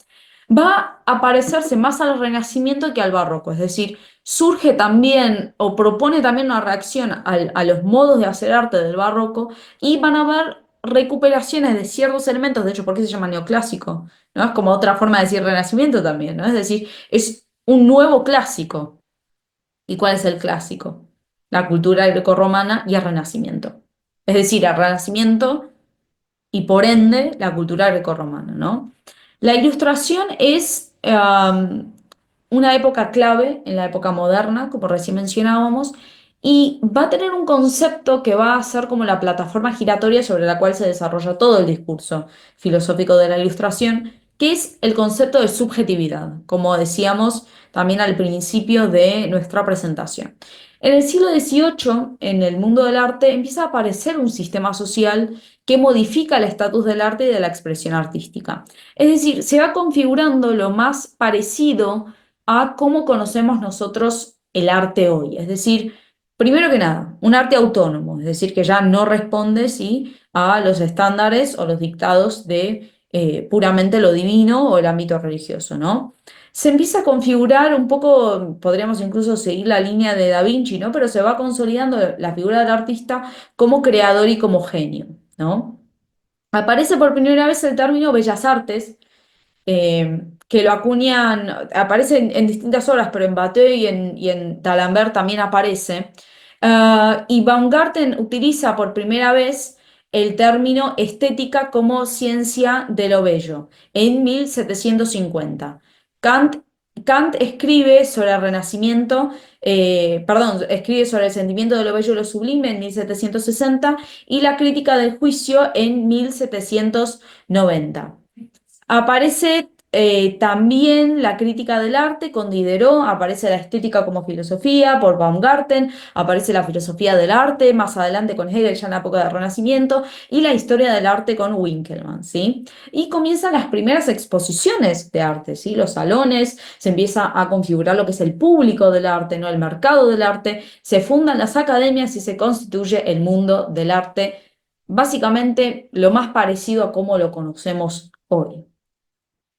va a parecerse más al Renacimiento que al Barroco, es decir, surge también o propone también una reacción a los modos de hacer arte del barroco y van a haber recuperaciones de ciertos elementos, de hecho, ¿por qué se llama neoclásico? ¿No? Es como otra forma de decir renacimiento también, ¿no? Es decir, es un nuevo clásico. ¿Y cuál es el clásico? La cultura grecorromana y el renacimiento. Es decir, el renacimiento y por ende la cultura grecorromana, ¿no? La ilustración es una época clave en la época moderna, como recién mencionábamos, y va a tener un concepto que va a ser como la plataforma giratoria sobre la cual se desarrolla todo el discurso filosófico de la Ilustración, que es el concepto de subjetividad, como decíamos también al principio de nuestra presentación. En el siglo XVIII, en el mundo del arte, empieza a aparecer un sistema social que modifica el estatus del arte y de la expresión artística. Es decir, se va configurando lo más parecido a cómo conocemos nosotros el arte hoy. Es decir, primero que nada, un arte autónomo, es decir, que ya no responde ¿sí? a los estándares o los dictados de puramente lo divino o el ámbito religioso, ¿no? Se empieza a configurar un poco, podríamos incluso seguir la línea de Da Vinci, ¿no? Pero se va consolidando la figura del artista como creador y como genio, ¿no? Aparece por primera vez el término bellas artes, que lo acuñan, aparece en distintas obras, pero en Batteux y en D'Alembert también aparece. Y Baumgarten utiliza por primera vez el término estética como ciencia de lo bello en 1750. Kant, Kant escribe sobre el Renacimiento, perdón, escribe sobre el sentimiento de lo bello y lo sublime en 1760 y la crítica del juicio en 1790. Aparece también la crítica del arte con Diderot, aparece la estética como filosofía por Baumgarten, aparece la filosofía del arte más adelante con Hegel ya en la época del Renacimiento y la historia del arte con Winkelmann, ¿sí? Y comienzan las primeras exposiciones de arte, ¿sí? Los salones, se empieza a configurar lo que es el público del arte, ¿no? El mercado del arte, se fundan las academias y se constituye el mundo del arte, básicamente lo más parecido a cómo lo conocemos hoy.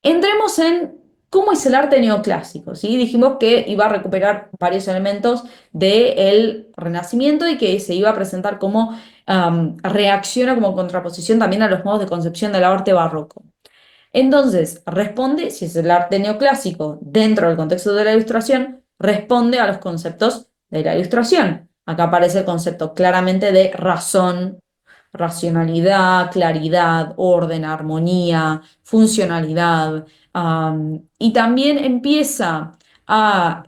Entremos en cómo es el arte neoclásico, ¿sí? Dijimos que iba a recuperar varios elementos del Renacimiento y que se iba a presentar como reacciona como contraposición también a los modos de concepción del arte barroco. Entonces, responde, si es el arte neoclásico dentro del contexto de la Ilustración, responde a los conceptos de la Ilustración. Acá aparece el concepto claramente de razón, racionalidad, claridad, orden, armonía, funcionalidad. Y también empieza a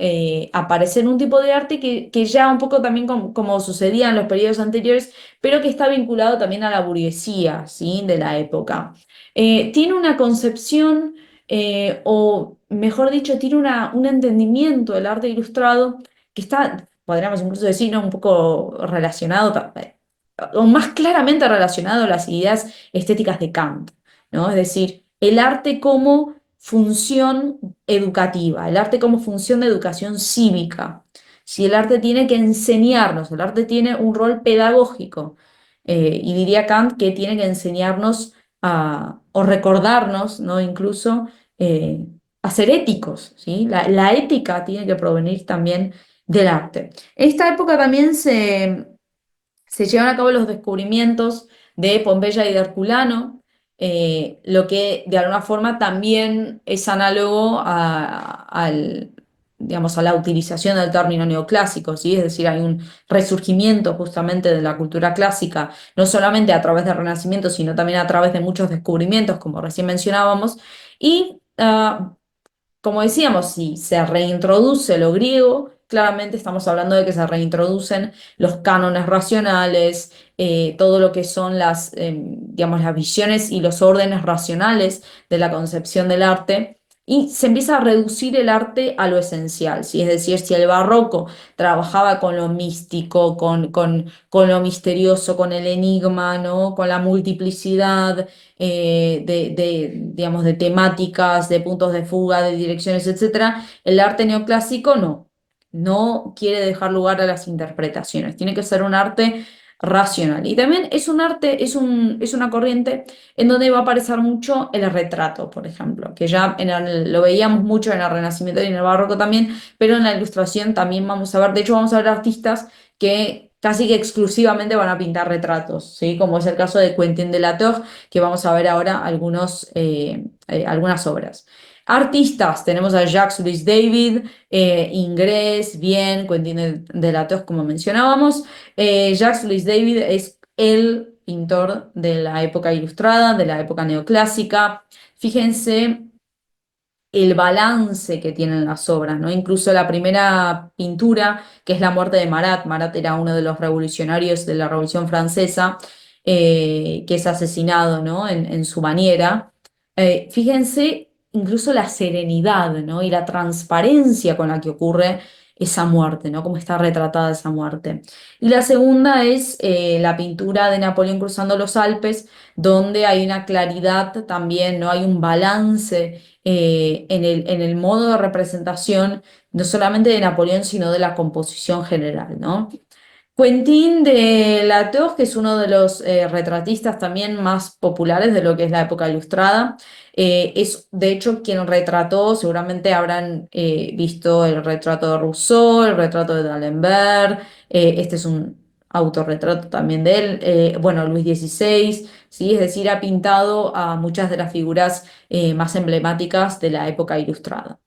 aparecer un tipo de arte que ya un poco también como sucedía en los periodos anteriores, pero que está vinculado también a la burguesía, ¿sí? De la época. Tiene una concepción, o mejor dicho, tiene un entendimiento del arte ilustrado que está, podríamos incluso decir, ¿no? Un poco relacionado, o más claramente relacionado a las ideas estéticas de Kant, ¿no? Es decir, el arte como función educativa, el arte como función de educación cívica. Si el arte tiene que enseñarnos, el arte tiene un rol pedagógico, y diría Kant que tiene que enseñarnos o recordarnos, ¿no? Incluso a ser éticos, ¿sí? La ética tiene que provenir también del arte. En esta época también se llevan a cabo los descubrimientos de Pompeya y de Herculano, lo que de alguna forma también es análogo digamos, a la utilización del término neoclásico, ¿sí? Es decir, hay un resurgimiento justamente de la cultura clásica, no solamente a través del Renacimiento, sino también a través de muchos descubrimientos, como recién mencionábamos, y como decíamos, si se reintroduce lo griego, claramente estamos hablando de que se reintroducen los cánones racionales, todo lo que son digamos, las visiones y los órdenes racionales de la concepción del arte, y se empieza a reducir el arte a lo esencial, ¿sí? Es decir, si el barroco trabajaba con lo místico, con lo misterioso, con el enigma, ¿no? Con la multiplicidad, digamos, de temáticas, de puntos de fuga, de direcciones, etcétera. El arte neoclásico no quiere dejar lugar a las interpretaciones, tiene que ser un arte racional. Y también es un arte, es una corriente en donde va a aparecer mucho el retrato, por ejemplo, que ya lo veíamos mucho en el Renacimiento y en el Barroco también, pero en la Ilustración también vamos a ver, de hecho vamos a ver artistas que casi que exclusivamente van a pintar retratos, ¿sí? Como es el caso de Quentin de la Tour, que vamos a ver ahora algunas obras. Artistas, tenemos a Jacques-Louis David, Ingres, Bien, Quentin de la Tour, como mencionábamos. Jacques-Louis David es el pintor de la época ilustrada, de la época neoclásica. Fíjense el balance que tienen las obras, ¿no? Incluso la primera pintura, que es la muerte de Marat. Marat era uno de los revolucionarios de la Revolución Francesa, que es asesinado, ¿no? En su bañera. Fíjense incluso la serenidad, ¿no? Y la transparencia con la que ocurre esa muerte, ¿no? Cómo está retratada esa muerte. Y la segunda es la pintura de Napoleón cruzando los Alpes, donde hay una claridad también, ¿no? Hay un balance en el modo de representación, no solamente de Napoleón, sino de la composición general, ¿no? Quentin de Latour, que es uno de los retratistas también más populares de lo que es la época ilustrada, es de hecho quien retrató, seguramente habrán visto el retrato de Rousseau, el retrato de D'Alembert, este es un autorretrato también de él, bueno, Luis XVI, ¿sí? Es decir, ha pintado a muchas de las figuras más emblemáticas de la época ilustrada.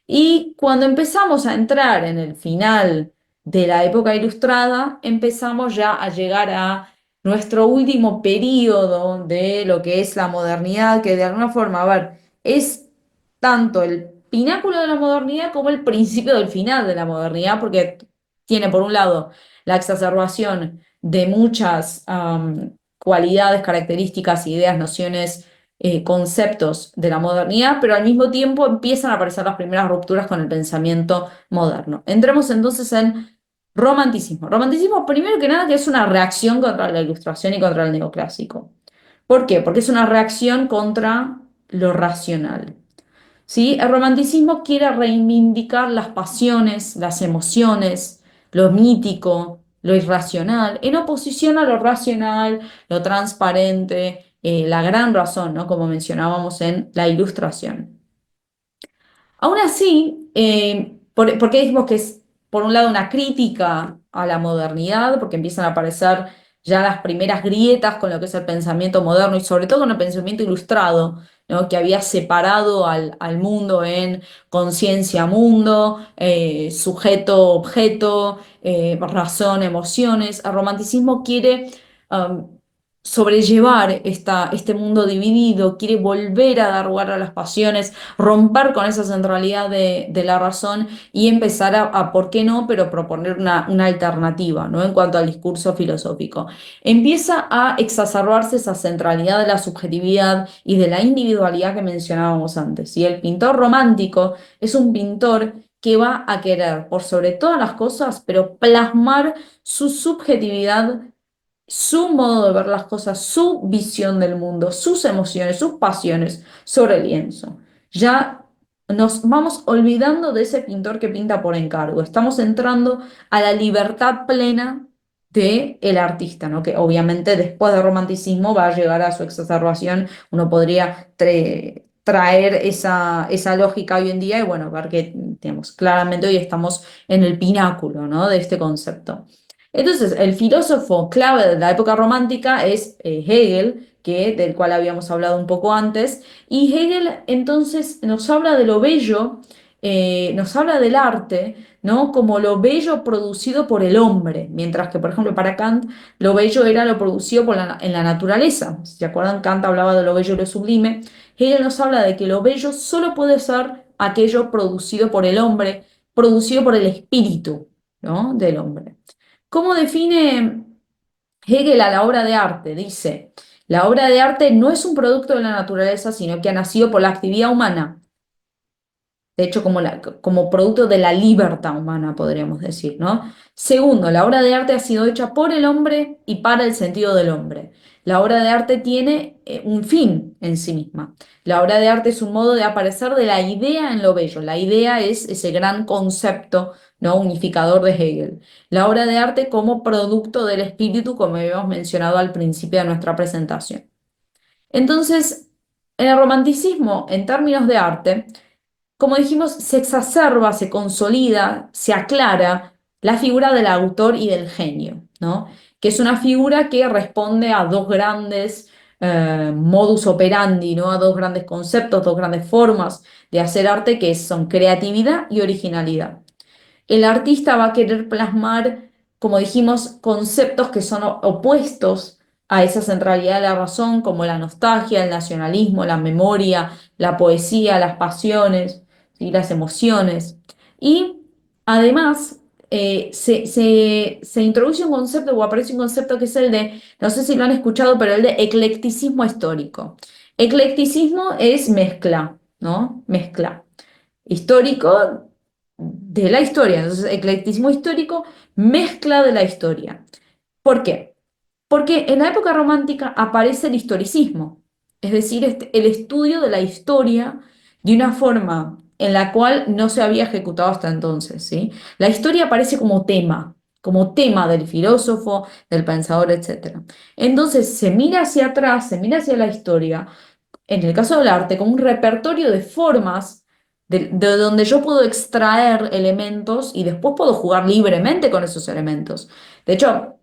Y cuando empezamos a entrar en el final de la época ilustrada, empezamos ya a llegar a nuestro último periodo de lo que es la modernidad, que de alguna forma, a ver, es tanto el pináculo de la modernidad como el principio del final de la modernidad, porque tiene por un lado la exacerbación de muchas cualidades, características, ideas, nociones, conceptos de la modernidad, pero al mismo tiempo empiezan a aparecer las primeras rupturas con el pensamiento moderno. Entremos entonces en romanticismo. Romanticismo, primero que nada, que es una reacción contra la ilustración y contra el neoclásico. ¿Por qué? Porque es una reacción contra lo racional. ¿Sí? El romanticismo quiere reivindicar las pasiones, las emociones, lo mítico, lo irracional, en oposición a lo racional, lo transparente, la gran razón, ¿no? Como mencionábamos en la ilustración. Aún así, ¿por qué decimos que es, por un lado, una crítica a la modernidad? Porque empiezan a aparecer ya las primeras grietas con lo que es el pensamiento moderno y sobre todo con el pensamiento ilustrado, ¿no? Que había separado al mundo en conciencia-mundo, sujeto-objeto, razón, emociones. El romanticismo quiere sobrellevar este mundo dividido, quiere volver a dar lugar a las pasiones, romper con esa centralidad de la razón y empezar ¿por qué no?, pero proponer una alternativa, ¿no? En cuanto al discurso filosófico. Empieza a exacerbarse esa centralidad de la subjetividad y de la individualidad que mencionábamos antes. Y el pintor romántico es un pintor que va a querer, por sobre todas las cosas, pero plasmar su subjetividad, su modo de ver las cosas, su visión del mundo, sus emociones, sus pasiones sobre el lienzo. Ya nos vamos olvidando de ese pintor que pinta por encargo. Estamos entrando a la libertad plena del artista, ¿no? Que obviamente después del romanticismo va a llegar a su exacerbación. Uno podría traer esa lógica hoy en día y bueno, ver que digamos, claramente hoy estamos en el pináculo, ¿no?, de este concepto. Entonces, el filósofo clave de la época romántica es Hegel, del cual habíamos hablado un poco antes, y Hegel entonces nos habla de lo bello, nos habla del arte, ¿no?, como lo bello producido por el hombre, mientras que, por ejemplo, para Kant lo bello era lo producido en la naturaleza. Si se acuerdan, Kant hablaba de lo bello y lo sublime. Hegel nos habla de que lo bello solo puede ser aquello producido por el hombre, producido por el espíritu, ¿no?, del hombre. ¿Cómo define Hegel a la obra de arte? Dice, la obra de arte no es un producto de la naturaleza, sino que ha nacido por la actividad humana. De hecho, como producto de la libertad humana, podríamos decir, ¿no? Segundo, la obra de arte ha sido hecha por el hombre y para el sentido del hombre. La obra de arte tiene un fin en sí misma. La obra de arte es un modo de aparecer de la idea en lo bello. La idea es ese gran concepto, ¿no?, unificador de Hegel. La obra de arte como producto del espíritu, como habíamos mencionado al principio de nuestra presentación. Entonces, en el romanticismo, en términos de arte, como dijimos, se exacerba, se consolida, se aclara la figura del autor y del genio, ¿no? Que es una figura que responde a dos grandes modus operandi, ¿no? A dos grandes conceptos, dos grandes formas de hacer arte, que son creatividad y originalidad. El artista va a querer plasmar, como dijimos, conceptos que son opuestos a esa centralidad de la razón, como la nostalgia, el nacionalismo, la memoria, la poesía, las pasiones, ¿sí? Las emociones. Y además se introduce un concepto o aparece un concepto que es el de, no sé si lo han escuchado, pero el de eclecticismo histórico. Eclecticismo es mezcla, ¿no? Mezcla histórico de la historia. Entonces, eclecticismo histórico, mezcla de la historia. ¿Por qué? Porque en la época romántica aparece el historicismo, es decir, el estudio de la historia de una forma en la cual no se había ejecutado hasta entonces, ¿sí? La historia aparece como tema del filósofo, del pensador, etc. Entonces se mira hacia atrás, se mira hacia la historia, en el caso del arte, como un repertorio de formas de donde yo puedo extraer elementos y después puedo jugar libremente con esos elementos. De hecho,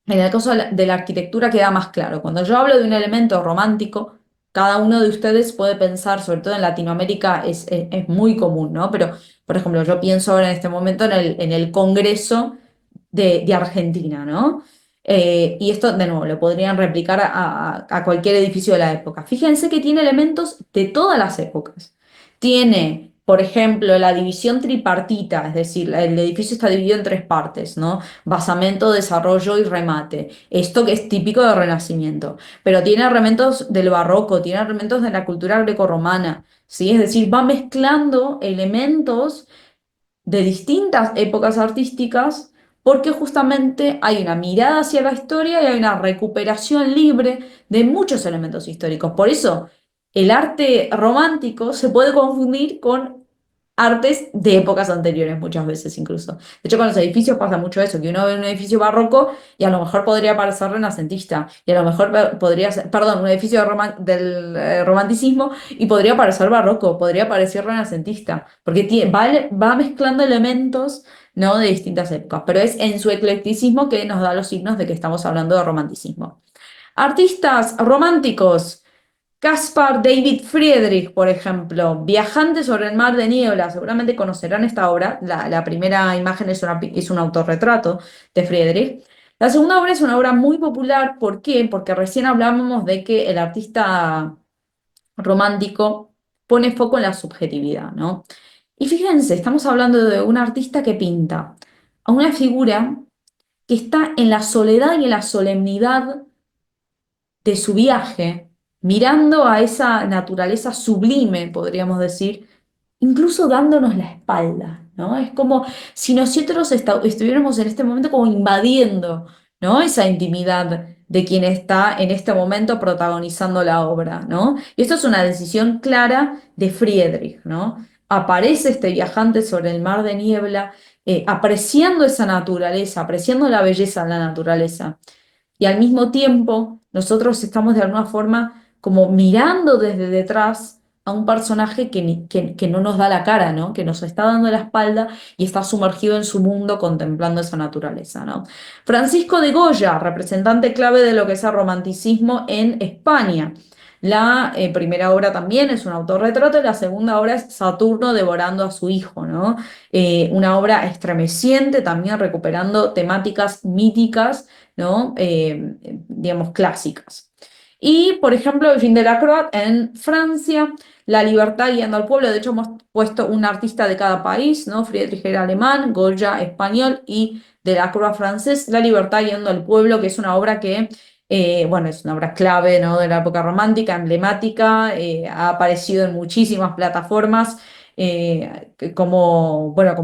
en el caso de la arquitectura queda más claro. Cuando yo hablo de un elemento romántico, cada uno de ustedes puede pensar, sobre todo en Latinoamérica es muy común, ¿no? Pero, por ejemplo, yo pienso ahora en este momento en el Congreso de Argentina, ¿no? Y esto, de nuevo, lo podrían replicar a cualquier edificio de la época. Fíjense que tiene elementos de todas las épocas. Tiene, por ejemplo, la división tripartita, es decir, el edificio está dividido en tres partes, ¿no? Basamento, desarrollo y remate. Esto que es típico del Renacimiento. Pero tiene elementos del barroco, tiene elementos de la cultura grecorromana, ¿sí? Es decir, va mezclando elementos de distintas épocas artísticas, porque justamente hay una mirada hacia la historia y hay una recuperación libre de muchos elementos históricos. Por eso, el arte romántico se puede confundir con artes de épocas anteriores muchas veces incluso. De hecho, con los edificios pasa mucho eso, que uno ve un edificio barroco y a lo mejor podría parecer renacentista, y a lo mejor podría ser, perdón, un edificio del romanticismo y podría parecer barroco, podría parecer renacentista, porque va mezclando elementos, ¿no? De distintas épocas, pero es en su eclecticismo que nos da los signos de que estamos hablando de romanticismo. Artistas románticos. Caspar David Friedrich, por ejemplo, Viajante sobre el mar de niebla, seguramente conocerán esta obra. La primera imagen es un autorretrato de Friedrich. La segunda obra es una obra muy popular, ¿por qué? Porque recién hablábamos de que el artista romántico pone foco en la subjetividad, ¿no? Y fíjense, estamos hablando de un artista que pinta a una figura que está en la soledad y en la solemnidad de su viaje, mirando a esa naturaleza sublime, podríamos decir, incluso dándonos la espalda, ¿no? Es como si nosotros estuviéramos en este momento como invadiendo, ¿no? Esa intimidad de quien está en este momento protagonizando la obra, ¿no? Y esto es una decisión clara de Friedrich, ¿no? Aparece este viajante sobre el mar de niebla, apreciando esa naturaleza, apreciando la belleza de la naturaleza. Y al mismo tiempo, nosotros estamos de alguna forma como mirando desde detrás a un personaje que no nos da la cara, ¿no? Que nos está dando la espalda y está sumergido en su mundo contemplando esa naturaleza, ¿no? Francisco de Goya, representante clave de lo que es el romanticismo en España. La primera obra también es un autorretrato y la segunda obra es Saturno devorando a su hijo, ¿no? Una obra estremeciente, también recuperando temáticas míticas, ¿no? Digamos, clásicas. Y, por ejemplo, Jean Delacroix en Francia, La libertad guiando al pueblo. De hecho, hemos puesto un artista de cada país, ¿no? Friedrich era alemán, Goya español y Delacroix francés. La libertad guiando al pueblo, que es una obra que, bueno, es una obra clave, ¿no? De la época romántica, emblemática, ha aparecido en muchísimas plataformas. Como, bueno,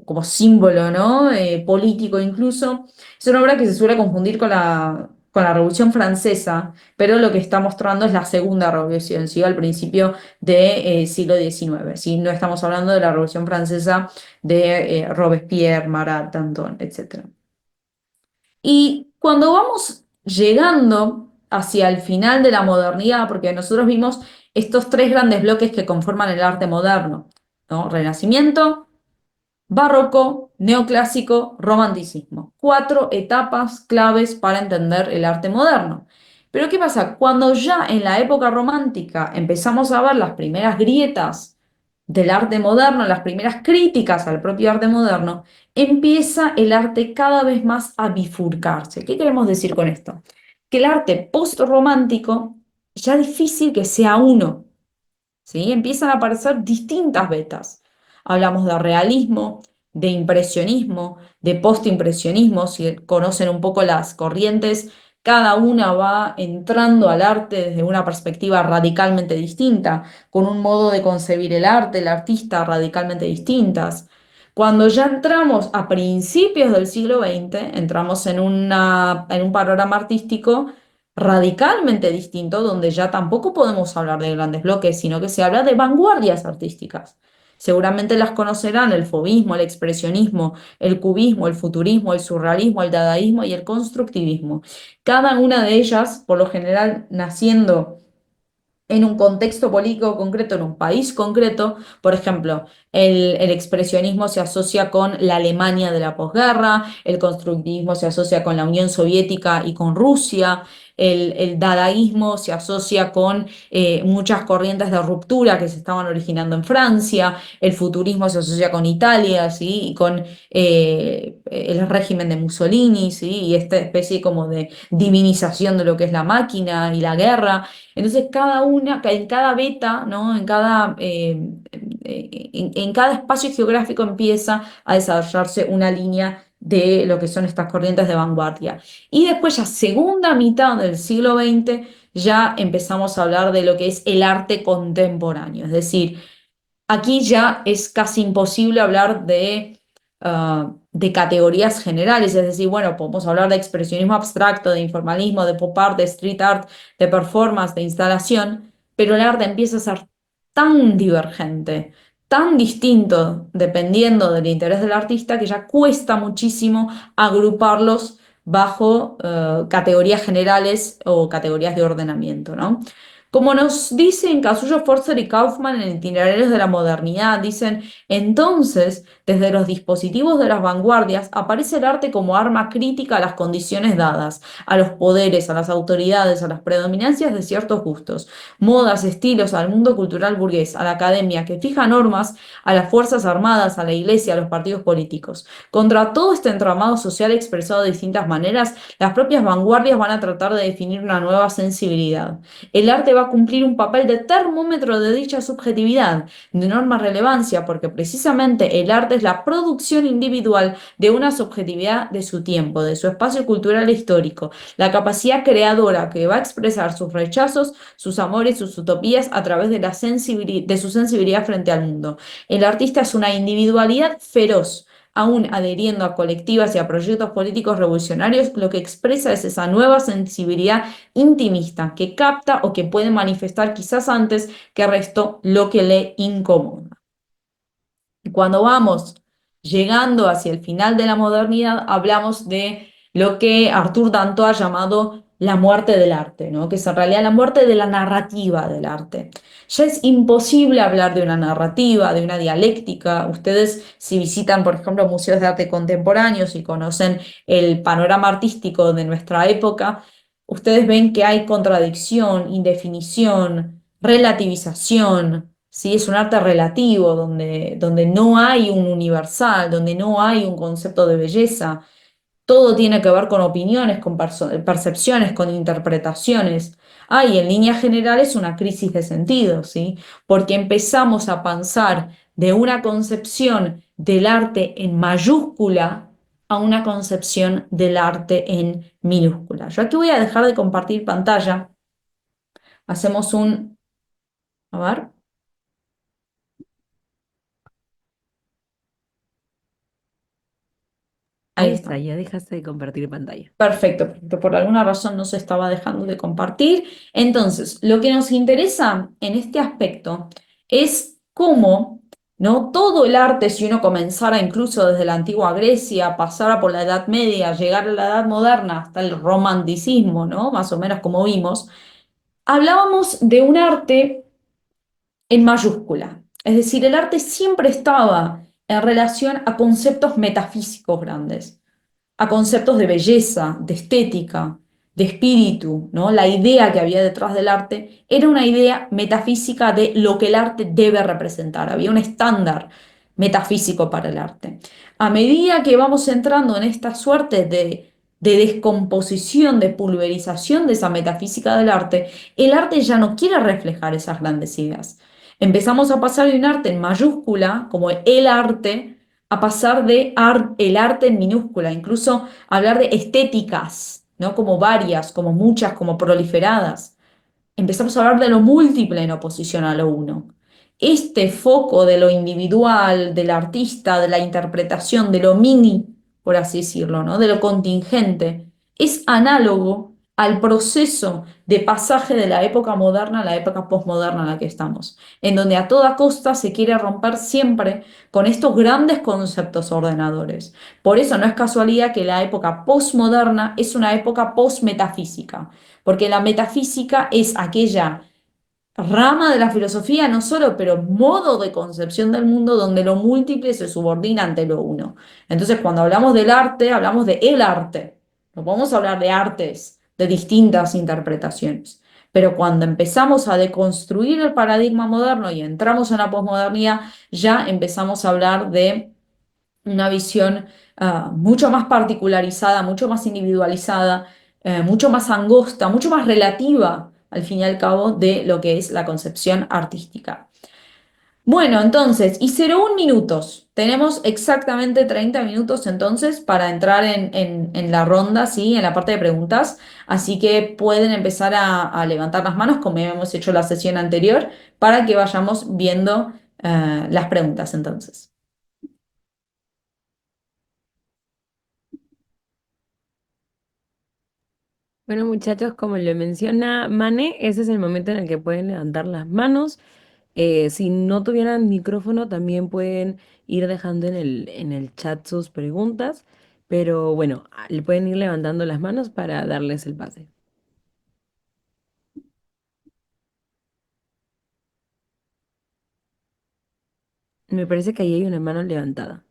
como símbolo, ¿no? Político incluso. Es una obra que se suele confundir con la Revolución Francesa, pero lo que está mostrando es la Segunda Revolución, ¿sí? Al principio del siglo XIX, ¿sí? No estamos hablando de la Revolución Francesa de Robespierre, Marat, Danton, etc. Y cuando vamos llegando hacia el final de la modernidad, porque nosotros vimos estos tres grandes bloques que conforman el arte moderno, ¿no? Renacimiento, barroco, neoclásico, romanticismo. Cuatro etapas claves para entender el arte moderno. Pero ¿qué pasa? Cuando ya en la época romántica empezamos a ver las primeras grietas del arte moderno, las primeras críticas al propio arte moderno, empieza el arte cada vez más a bifurcarse. ¿Qué queremos decir con esto? que el arte postromántico ya es difícil que sea uno. ¿Sí? Empiezan a aparecer distintas vetas. Hablamos de realismo, de impresionismo, de postimpresionismo, si conocen un poco las corrientes, cada una va entrando al arte desde una perspectiva radicalmente distinta, con un modo de concebir el arte, el artista radicalmente distintas. Cuando ya entramos a principios del siglo XX, entramos en un panorama artístico radicalmente distinto, donde ya tampoco podemos hablar de grandes bloques, sino que se habla de vanguardias artísticas. Seguramente las conocerán el fauvismo, el expresionismo, el cubismo, el futurismo, el surrealismo, el dadaísmo y el constructivismo. Cada una de ellas, por lo general, naciendo en un contexto político concreto, en un país concreto. Por ejemplo, el expresionismo se asocia con la Alemania de la posguerra, el constructivismo se asocia con la Unión Soviética y con Rusia, el dadaísmo se asocia con muchas corrientes de ruptura que se estaban originando en Francia, el futurismo se asocia con Italia, ¿sí? Y con el régimen de Mussolini, ¿sí? Y esta especie como de divinización de lo que es la máquina y la guerra. Entonces, en cada beta, ¿no? En cada espacio geográfico empieza a desarrollarse una línea de lo que son estas corrientes de vanguardia. Y después, ya segunda mitad del siglo XX, ya empezamos a hablar de lo que es el arte contemporáneo. Es decir, aquí ya es casi imposible hablar de categorías generales, es decir, bueno, podemos hablar de expresionismo abstracto, de informalismo, de pop art, de street art, de performance, de instalación, pero el arte empieza a ser tan divergente, tan distinto, dependiendo del interés del artista, que ya cuesta muchísimo agruparlos bajo categorías generales o categorías de ordenamiento, ¿no? Como nos dicen Casullo, Forster y Kaufman en Itinerarios de la Modernidad, dicen, entonces, desde los dispositivos de las vanguardias, aparece el arte como arma crítica a las condiciones dadas, a los poderes, a las autoridades, a las predominancias de ciertos gustos, modas, estilos, al mundo cultural burgués, a la academia, que fija normas, a las fuerzas armadas, a la iglesia, a los partidos políticos. Contra todo este entramado social expresado de distintas maneras, las propias vanguardias van a tratar de definir una nueva sensibilidad. El arte va a cumplir un papel de termómetro de dicha subjetividad, de enorme relevancia, porque precisamente el arte es la producción individual de una subjetividad de su tiempo, de su espacio cultural e histórico, la capacidad creadora que va a expresar sus rechazos, sus amores, sus utopías a través de, de su sensibilidad frente al mundo. El artista es una individualidad feroz, aún adheriendo a colectivas y a proyectos políticos revolucionarios, lo que expresa es esa nueva sensibilidad intimista que capta o que puede manifestar quizás antes que resto lo que le incomoda. Y cuando vamos llegando hacia el final de la modernidad, hablamos de lo que Arthur Danto ha llamado la muerte del arte, ¿no? Que es en realidad la muerte de la narrativa del arte. Ya es imposible hablar de una narrativa, de una dialéctica. Ustedes, si visitan, por ejemplo, museos de arte contemporáneos y conocen el panorama artístico de nuestra época, ustedes ven que hay contradicción, indefinición, relativización. ¿Sí? Es un arte relativo, donde no hay un universal, donde no hay un concepto de belleza. Todo tiene que ver con opiniones, con percepciones, con interpretaciones. Hay en líneas generales una crisis de sentido, ¿sí? Porque empezamos a pensar de una concepción del arte en mayúscula a una concepción del arte en minúscula. Yo aquí voy a dejar de compartir pantalla. Hacemos un... A ver. Ahí Ahí está. está, ya dejaste de compartir pantalla. Perfecto, perfecto. Por alguna razón no se estaba dejando de compartir. Entonces, lo que nos interesa en este aspecto es cómo, ¿no? Todo el arte, si uno comenzara incluso desde la antigua Grecia, pasara por la Edad Media, llegar a la Edad Moderna hasta el romanticismo, ¿no? Más o menos como vimos, hablábamos de un arte en mayúscula. Es decir, el arte siempre estaba en relación a conceptos metafísicos grandes, a conceptos de belleza, de estética, de espíritu, ¿no? La idea que había detrás del arte era una idea metafísica de lo que el arte debe representar. Había un estándar metafísico para el arte. A medida que vamos entrando en esta suerte de descomposición, de pulverización de esa metafísica del arte, el arte ya no quiere reflejar esas grandes ideas. Empezamos a pasar de un arte en mayúscula, como el arte, a pasar de el arte en minúscula, incluso hablar de estéticas, ¿no? Como varias, como muchas, como proliferadas. Empezamos a hablar de lo múltiple en oposición a lo uno. Este foco de lo individual, del artista, de la interpretación, de lo mini, por así decirlo, ¿no? De lo contingente, es análogo al proceso de pasaje de la época moderna a la época posmoderna en la que estamos, en donde a toda costa se quiere romper siempre con estos grandes conceptos ordenadores. Por eso no es casualidad que la época posmoderna es una época posmetafísica, porque la metafísica es aquella rama de la filosofía, no solo, pero modo de concepción del mundo donde lo múltiple se subordina ante lo uno. Entonces, cuando hablamos del arte, hablamos de el arte. No podemos hablar de artes, de distintas interpretaciones. Pero cuando empezamos a deconstruir el paradigma moderno y entramos en la posmodernidad, ya empezamos a hablar de una visión mucho más particularizada, mucho más individualizada, mucho más angosta, mucho más relativa, al fin y al cabo, de lo que es la concepción artística. Bueno, entonces, y 01 minutos. Tenemos exactamente 30 minutos entonces para entrar en la ronda, ¿sí? En la parte de preguntas. Así que pueden empezar a levantar las manos como hemos hecho la sesión anterior para que vayamos viendo las preguntas entonces. Bueno, muchachos, como le menciona Mane, ese es el momento en el que pueden levantar las manos. Si no tuvieran micrófono, también pueden ir dejando en el chat sus preguntas, pero bueno, le pueden ir levantando las manos para darles el pase. Me parece que ahí hay una mano levantada.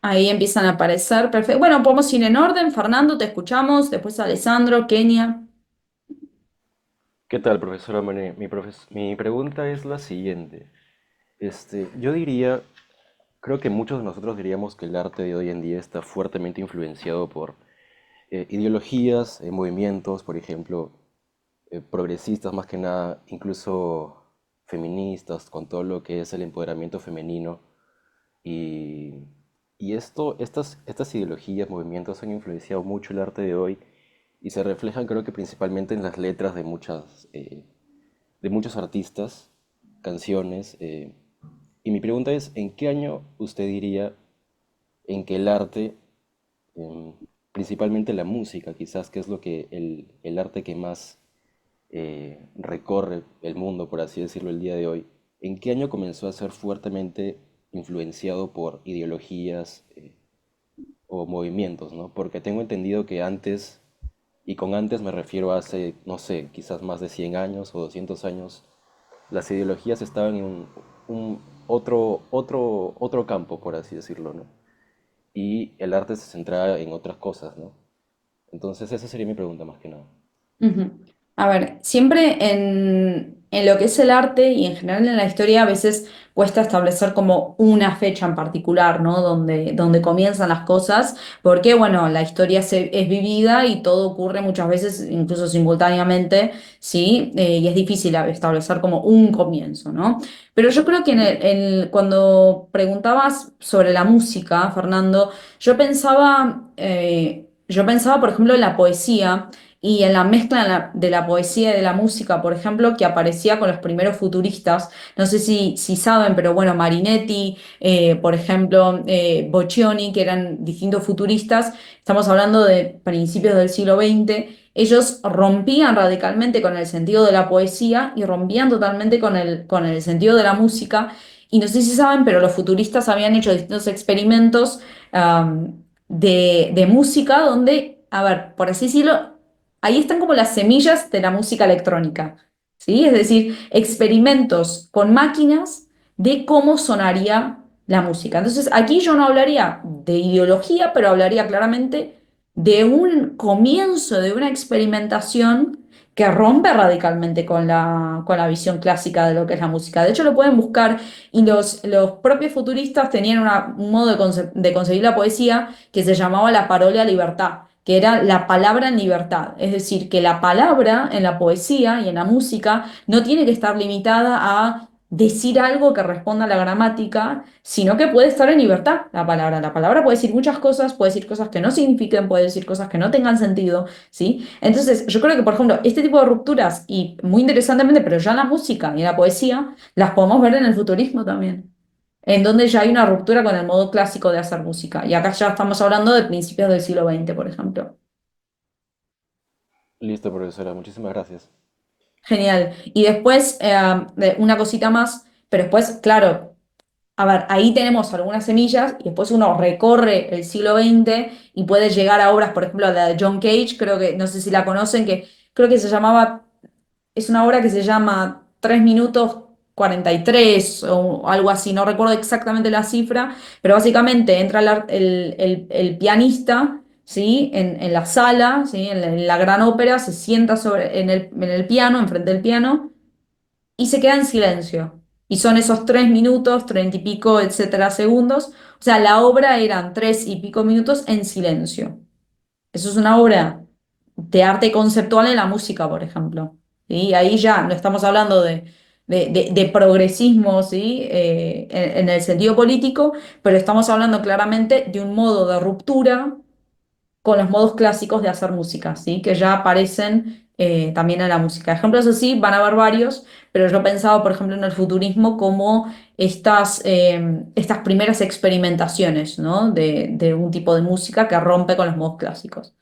Ahí empiezan a aparecer. Perfecto. Bueno, podemos ir en orden. Fernando, te escuchamos. Después Alessandro, Kenia. ¿Qué tal, profesora Mané? Mi pregunta es la siguiente. Yo diría, creo que muchos de nosotros diríamos que el arte de hoy en día está fuertemente influenciado por ideologías, movimientos, por ejemplo, progresistas más que nada, incluso feministas, con todo lo que es el empoderamiento femenino. Y, estas ideologías, movimientos han influenciado mucho el arte de hoy y se reflejan creo que principalmente en las letras de muchos artistas, canciones. Y mi pregunta es, ¿en qué año usted diría en que el arte, principalmente la música, quizás que es el arte que más recorre el mundo, por así decirlo, el día de hoy, ¿en qué año comenzó a ser fuertemente influenciado por ideologías o movimientos, ¿no? Porque tengo entendido que antes, y con antes me refiero a hace, no sé, quizás más de 100 años o 200 años, las ideologías estaban en otro campo, por así decirlo, ¿no? Y el arte se centraba en otras cosas, ¿no? Entonces esa sería mi pregunta más que nada. Ujú. A ver, siempre en lo que es el arte y en general en la historia a veces cuesta establecer como una fecha en particular, ¿no? Donde comienzan las cosas, porque bueno, la historia es vivida y todo ocurre muchas veces incluso simultáneamente, ¿sí? Y es difícil establecer como un comienzo, ¿no? Pero yo creo que cuando preguntabas sobre la música, Fernando, yo pensaba, por ejemplo, en la poesía y en la mezcla de la poesía y de la música, por ejemplo, que aparecía con los primeros futuristas. No sé si saben, pero bueno, Marinetti, por ejemplo, Boccioni, que eran distintos futuristas, estamos hablando de principios del siglo XX. Ellos rompían radicalmente con el sentido de la poesía y rompían totalmente con el sentido de la música. Y no sé si saben, pero los futuristas habían hecho distintos experimentos de música donde, a ver, por así decirlo, ahí están como las semillas de la música electrónica, ¿sí? Es decir, experimentos con máquinas de cómo sonaría la música. Entonces, aquí yo no hablaría de ideología, pero hablaría claramente de un comienzo, de una experimentación que rompe radicalmente con la visión clásica de lo que es la música. De hecho, lo pueden buscar y los propios futuristas tenían un modo de concebir la poesía que se llamaba la parola libertad, que era la palabra en libertad. Es decir, que la palabra en la poesía y en la música no tiene que estar limitada a decir algo que responda a la gramática, sino que puede estar en libertad la palabra. La palabra puede decir muchas cosas, puede decir cosas que no signifiquen, puede decir cosas que no tengan sentido, ¿sí? Entonces, yo creo que, por ejemplo, este tipo de rupturas, y muy interesantemente, pero ya en la música y en la poesía, las podemos ver en el futurismo también, en donde ya hay una ruptura con el modo clásico de hacer música. Y acá ya estamos hablando de principios del siglo XX, por ejemplo. Listo, profesora, muchísimas gracias. Genial. Y después, una cosita más, pero después, claro, a ver, ahí tenemos algunas semillas y después uno recorre el siglo XX y puede llegar a obras, por ejemplo, la de John Cage, creo que, no sé si la conocen, que creo que se llamaba, es una obra que se llama 3 minutos 43 o algo así, no recuerdo exactamente la cifra, pero básicamente entra el pianista, ¿sí? En la sala, ¿sí? En la gran ópera, se sienta en el piano, enfrente del piano, y se queda en silencio. Y son esos 3 minutos, 30 y pico, etcétera, segundos. O sea, la obra eran 3 y pico minutos en silencio. Eso es una obra de arte conceptual en la música, por ejemplo. ¿Sí? Ahí ya no estamos hablando de progresismo, ¿sí? En el sentido político, pero estamos hablando claramente de un modo de ruptura con los modos clásicos de hacer música, ¿sí? Que ya aparecen también en la música. Ejemplos así van a haber varios, pero yo pensaba, por ejemplo, en el futurismo como estas primeras experimentaciones, ¿no? De un tipo de música que rompe con los modos clásicos.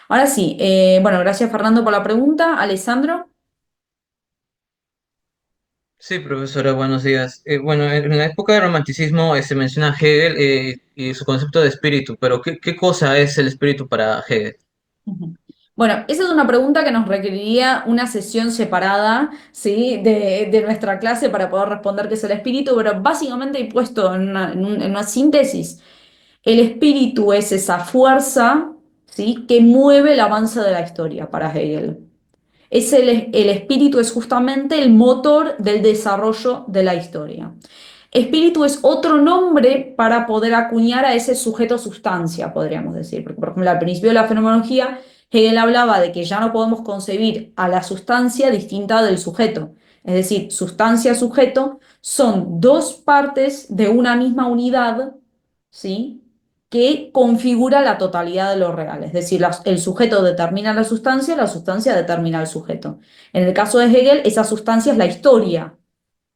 Ahora sí, bueno, gracias Fernando por la pregunta. Alessandro. Sí, profesora, buenos días. Bueno, en la época del romanticismo se menciona Hegel y su concepto de espíritu, pero ¿qué cosa es el espíritu para Hegel? Ujú. Bueno, esa es una pregunta que nos requeriría una sesión separada, ¿sí? De nuestra clase para poder responder qué es el espíritu, pero básicamente he puesto en una síntesis, el espíritu es esa fuerza, ¿sí? Que mueve el avance de la historia para Hegel. El espíritu es justamente el motor del desarrollo de la historia. Espíritu es otro nombre para poder acuñar a ese sujeto sustancia, podríamos decir. Porque, por ejemplo, al principio de la fenomenología, Hegel hablaba de que ya no podemos concebir a la sustancia distinta del sujeto. Es decir, sustancia-sujeto son dos partes de una misma unidad, ¿sí? Que configura la totalidad de lo real. Es decir, el sujeto determina la sustancia determina el sujeto. En el caso de Hegel, esa sustancia es la historia,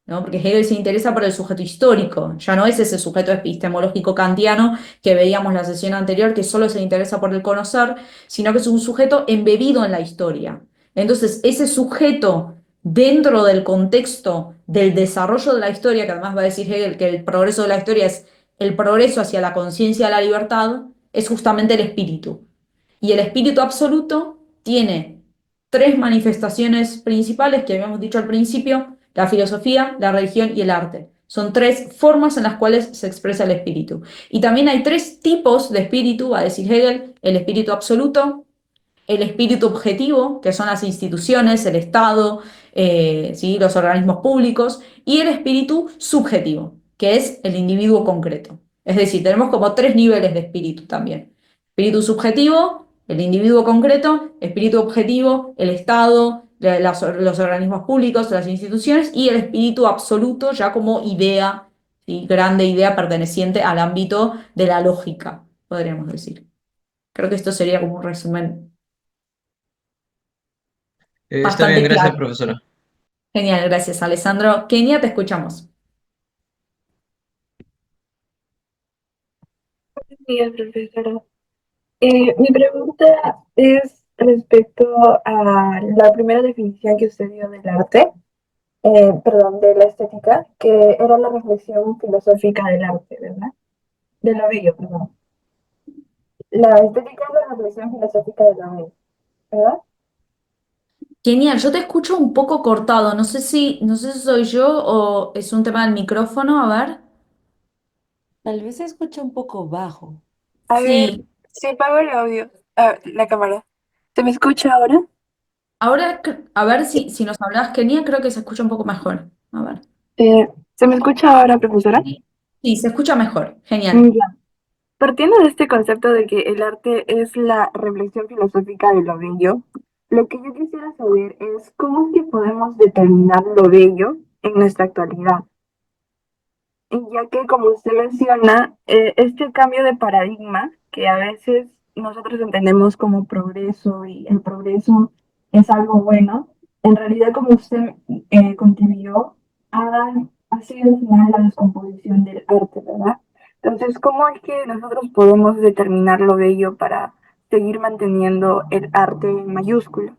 ¿no? Porque Hegel se interesa por el sujeto histórico, ya no es ese sujeto epistemológico kantiano que veíamos en la sesión anterior, que solo se interesa por el conocer, sino que es un sujeto embebido en la historia. Entonces, ese sujeto dentro del contexto del desarrollo de la historia, que además va a decir Hegel que el progreso de la historia es el progreso hacia la conciencia de la libertad, es justamente el espíritu. Y el espíritu absoluto tiene tres manifestaciones principales que habíamos dicho al principio: la filosofía, la religión y el arte. Son tres formas en las cuales se expresa el espíritu. Y también hay tres tipos de espíritu, va a decir Hegel: el espíritu absoluto, el espíritu objetivo, que son las instituciones, el Estado, ¿sí? Los organismos públicos, y el espíritu subjetivo, que es el individuo concreto. Es decir, tenemos como tres niveles de espíritu también. Espíritu subjetivo, el individuo concreto; espíritu objetivo, el Estado, los organismos públicos, las instituciones; y el espíritu absoluto ya como idea, ¿sí? Grande idea perteneciente al ámbito de la lógica, podríamos decir. Creo que esto sería como un resumen Está bien, bastante gracias, claro. profesora. Genial, gracias, Alessandro. Kenia, te escuchamos. Días, profesora. Mi pregunta es respecto a la primera definición que usted dio del arte, perdón, de la estética, que era la reflexión filosófica del arte, ¿verdad? De lo bello, perdón. La estética es la reflexión filosófica de lo bello, ¿verdad? Genial, yo te escucho un poco cortado. No sé si soy yo o es un tema del micrófono. A ver. Tal vez se escucha un poco bajo. A ver, Sí. si apago el audio, la cámara, ¿se me escucha ahora? Ahora, a ver si nos hablas, Kenia, creo que se escucha un poco mejor. A ver. ¿Se me escucha ahora, profesora? Sí, sí, se escucha mejor. Genial. Ya. partiendo de este concepto de que el arte es la reflexión filosófica de lo bello, lo que yo quisiera saber es cómo es que podemos determinar lo bello en nuestra actualidad. Y ya que, como usted menciona, este cambio de paradigma que a veces nosotros entendemos como progreso y el progreso es algo bueno, en realidad, como usted contribuyó, ha sido al final la descomposición del arte, ¿verdad? Entonces, ¿cómo es que nosotros podemos determinar lo bello para seguir manteniendo el arte en mayúscula?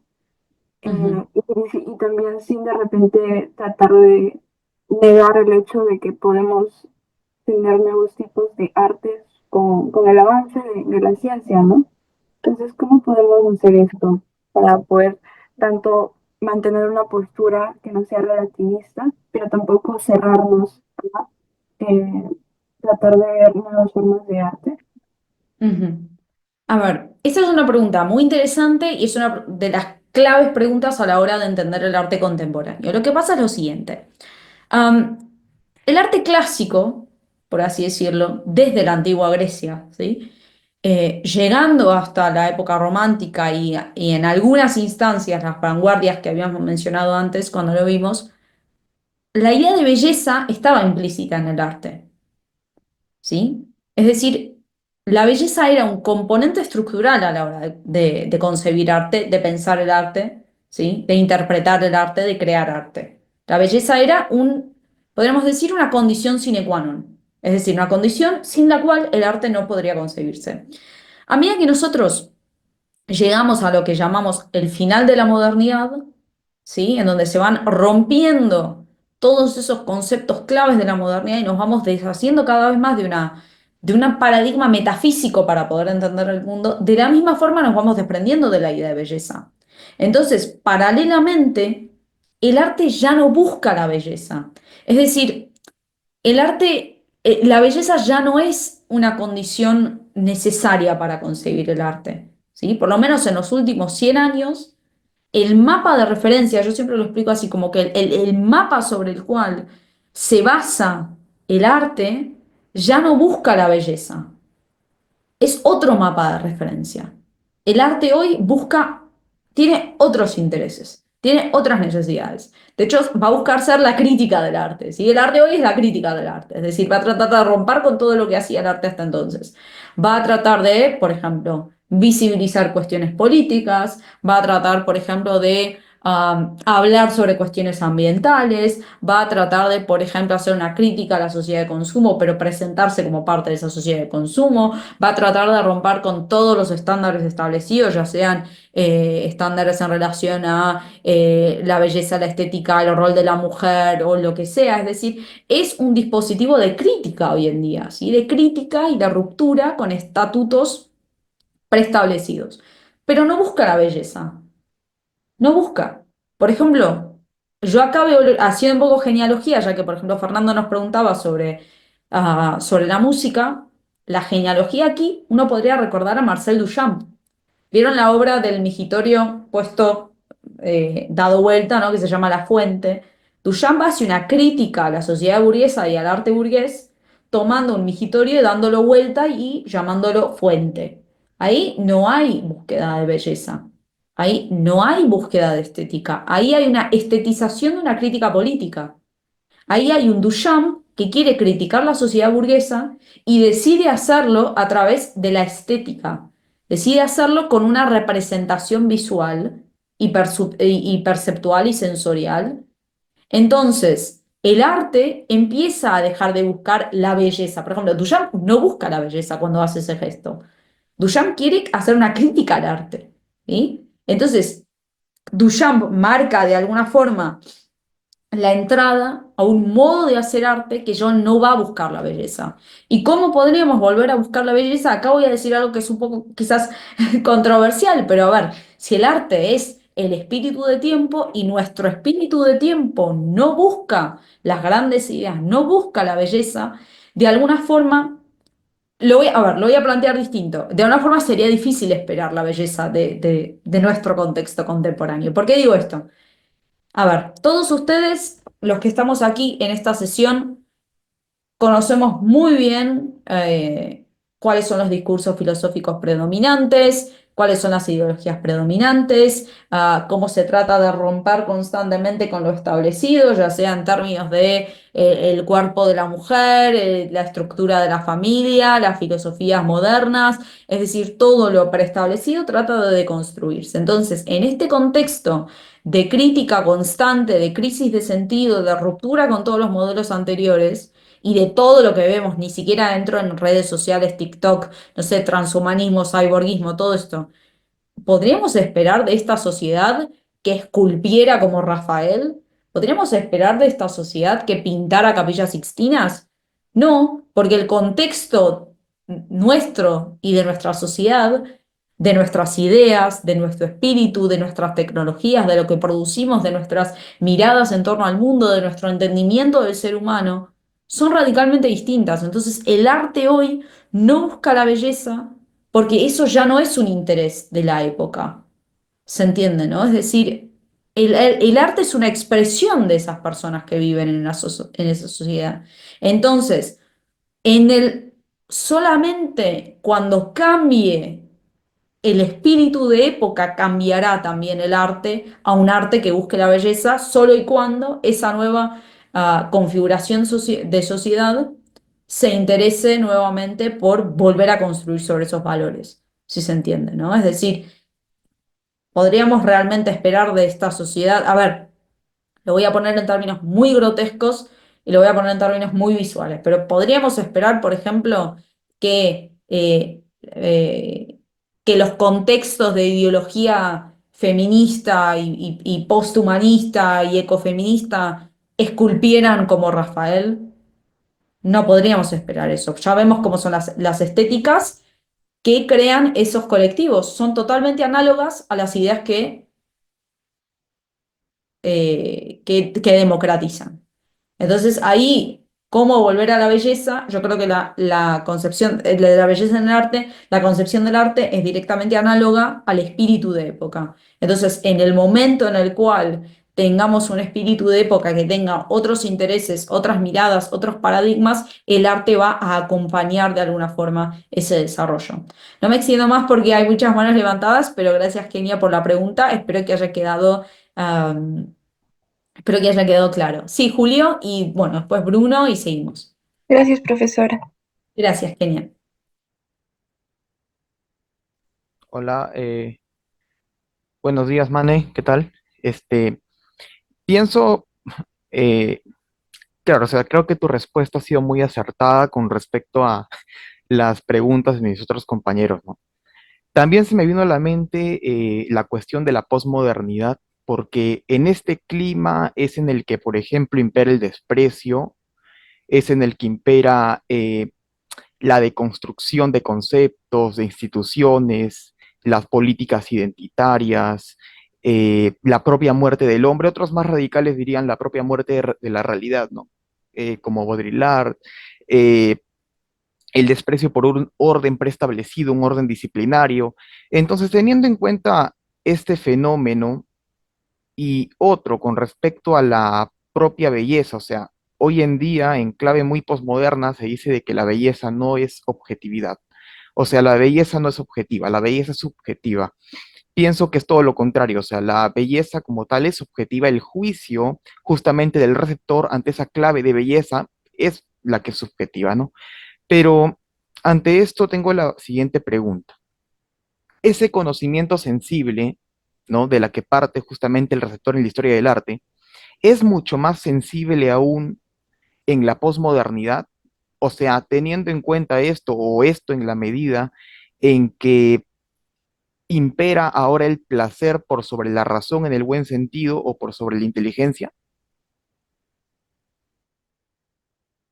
Ujú. Y también sin de repente tratar de negar el hecho de que podemos tener nuevos tipos de artes con el avance de la ciencia, ¿no? Entonces, ¿cómo podemos hacer esto para poder tanto mantener una postura que no sea relativista, pero tampoco cerrarnos a tratar de ver nuevas formas de arte? Ujú. A ver, esta es una pregunta muy interesante y es una de las claves preguntas a la hora de entender el arte contemporáneo. Lo que pasa es lo siguiente. Am, el arte clásico, por así decirlo, desde la antigua Grecia, ¿sí? Llegando hasta la época romántica y en algunas instancias las vanguardias que habíamos mencionado antes cuando lo vimos, la idea de belleza estaba implícita en el arte. ¿Sí? Es decir, la belleza era un componente estructural a la hora de concebir arte, de pensar el arte, ¿sí? De interpretar el arte, de crear arte. La belleza era podríamos decir, una condición sine qua non, es decir, una condición sin la cual el arte no podría concebirse. A medida que nosotros llegamos a lo que llamamos el final de la modernidad, ¿sí? En donde se van rompiendo todos esos conceptos claves de la modernidad y nos vamos deshaciendo cada vez más de un paradigma metafísico para poder entender el mundo. De la misma forma nos vamos desprendiendo de la idea de belleza. Entonces, paralelamente, el arte ya no busca la belleza. Es decir, el arte, la belleza ya no es una condición necesaria para concebir el arte, ¿sí? Por lo menos en los últimos 100 años, el mapa de referencia, yo siempre lo explico así, como que el mapa sobre el cual se basa el arte ya no busca la belleza, es otro mapa de referencia. El arte hoy tiene otros intereses, tiene otras necesidades. De hecho, va a buscar ser la crítica del arte, ¿sí? El arte hoy es la crítica del arte, es decir, va a tratar de romper con todo lo que hacía el arte hasta entonces. Va a tratar de, por ejemplo, visibilizar cuestiones políticas, va a tratar, por ejemplo, de hablar sobre cuestiones ambientales, va a tratar de, por ejemplo, hacer una crítica a la sociedad de consumo, pero presentarse como parte de esa sociedad de consumo, va a tratar de romper con todos los estándares establecidos, ya sean estándares en relación a la belleza, la estética, el rol de la mujer o lo que sea. Es decir, es un dispositivo de crítica hoy en día, ¿sí? De crítica y de ruptura con estatutos preestablecidos. Pero no busca la belleza, no busca. Por ejemplo, yo acá veo, haciendo un poco genealogía, ya que por ejemplo Fernando nos preguntaba sobre la música, la genealogía aquí, uno podría recordar a Marcel Duchamp. ¿Vieron la obra del migitorio dado vuelta, ¿no? Que se llama La Fuente? Duchamp hace una crítica a la sociedad burguesa y al arte burgués, tomando un migitorio y dándolo vuelta y llamándolo fuente. Ahí no hay búsqueda de belleza, ahí no hay búsqueda de estética, ahí hay una estetización de una crítica política. Ahí hay un Duchamp que quiere criticar la sociedad burguesa y decide hacerlo a través de la estética. Decide hacerlo con una representación visual y perceptual y sensorial. Entonces, el arte empieza a dejar de buscar la belleza. Por ejemplo, Duchamp no busca la belleza cuando hace ese gesto. Duchamp quiere hacer una crítica al arte, ¿sí? Entonces, Duchamp marca de alguna forma la entrada a un modo de hacer arte que yo no va a buscar la belleza. ¿Y cómo podríamos volver a buscar la belleza? Acá voy a decir algo que es un poco quizás controversial, pero a ver, si el arte es el espíritu de tiempo y nuestro espíritu de tiempo no busca las grandes ideas, no busca la belleza, de alguna forma, lo voy a plantear distinto. De alguna forma sería difícil esperar la belleza de nuestro contexto contemporáneo. ¿Por qué digo esto? A ver, todos ustedes, los que estamos aquí en esta sesión, conocemos muy bien cuáles son los discursos filosóficos predominantes, cuáles son las ideologías predominantes, cómo se trata de romper constantemente con lo establecido, ya sea en términos de el cuerpo de la mujer, la estructura de la familia, las filosofías modernas, es decir, todo lo preestablecido trata de deconstruirse. Entonces, en este contexto de crítica constante, de crisis de sentido, de ruptura con todos los modelos anteriores, y de todo lo que vemos, ni siquiera entro en redes sociales, TikTok, no sé, transhumanismo, cyborguismo, todo esto. ¿Podríamos esperar de esta sociedad que esculpiera como Rafael? ¿Podríamos esperar de esta sociedad que pintara Capillas Sixtinas? No, porque el contexto nuestro y de nuestra sociedad, de nuestras ideas, de nuestro espíritu, de nuestras tecnologías, de lo que producimos, de nuestras miradas en torno al mundo, de nuestro entendimiento del ser humano, son radicalmente distintas. Entonces, el arte hoy no busca la belleza porque eso ya no es un interés de la época. ¿Se entiende, no? Es decir, el arte es una expresión de esas personas que viven en esa sociedad. Entonces, solamente cuando cambie el espíritu de época, cambiará también el arte a un arte que busque la belleza, solo y cuando esa nueva configuración de sociedad se interese nuevamente por volver a construir sobre esos valores, si se entiende, ¿no? Es decir, podríamos realmente esperar de esta sociedad, a ver, lo voy a poner en términos muy grotescos y lo voy a poner en términos muy visuales, pero podríamos esperar, por ejemplo, que los contextos de ideología feminista y posthumanista y ecofeminista esculpieran como Rafael. No podríamos esperar eso. Ya vemos cómo son las estéticas que crean esos colectivos. Son totalmente análogas a las ideas que democratizan. Entonces ahí, ¿cómo volver a la belleza? Yo creo que la concepción de la belleza en el arte, la concepción del arte es directamente análoga al espíritu de época. Entonces, en el momento en el cual tengamos un espíritu de época que tenga otros intereses, otras miradas, otros paradigmas, el arte va a acompañar de alguna forma ese desarrollo. No me extiendo más porque hay muchas manos levantadas, pero gracias, Kenia, por la pregunta. Espero que haya quedado claro. Sí, Julio, y bueno, después Bruno y seguimos. Gracias, profesora. Gracias, Kenia. Hola, buenos días, Mane, ¿qué tal? Este, pienso, eh, claro, o sea, creo que tu respuesta ha sido muy acertada con respecto a las preguntas de mis otros compañeros, ¿no? También se me vino a la mente la cuestión de la posmodernidad, porque en este clima es en el que, por ejemplo, impera el desprecio, es en el que impera la deconstrucción de conceptos, de instituciones, las políticas identitarias, la propia muerte del hombre. Otros más radicales dirían la propia muerte de la realidad, ¿no? Como Baudrillard, eh, el desprecio por un orden preestablecido, un orden disciplinario. Entonces, teniendo en cuenta este fenómeno, y otro con respecto a la propia belleza, o sea, hoy en día en clave muy posmoderna se dice de que la belleza no es objetividad. O sea, la belleza no es objetiva, la belleza es subjetiva. Pienso que es todo lo contrario, o sea, la belleza como tal es subjetiva, el juicio justamente del receptor ante esa clave de belleza es la que es subjetiva, ¿no? Pero ante esto tengo la siguiente pregunta. Ese conocimiento sensible, ¿no? De la que parte justamente el receptor en la historia del arte, es mucho más sensible aún en la posmodernidad, o sea, teniendo en cuenta esto o esto en la medida en que impera ahora el placer por sobre la razón en el buen sentido o por sobre la inteligencia.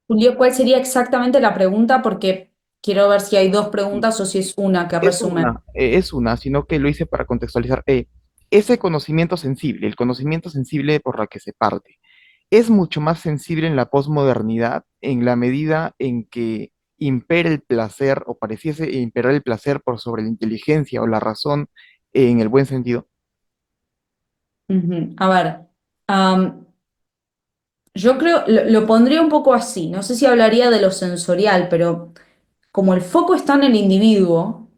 Julio, ¿cuál sería exactamente la pregunta? Porque quiero ver si hay dos preguntas o si es una que resume. Es una, sino que lo hice para contextualizar. Ese conocimiento sensible, el conocimiento sensible por la que se parte, es mucho más sensible en la posmodernidad en la medida en que impera el placer o pareciese imperar el placer por sobre la inteligencia o la razón en el buen sentido. Ujú. A ver, am, yo creo, lo pondría un poco así, no sé si hablaría de lo sensorial, pero como el foco está en el individuo,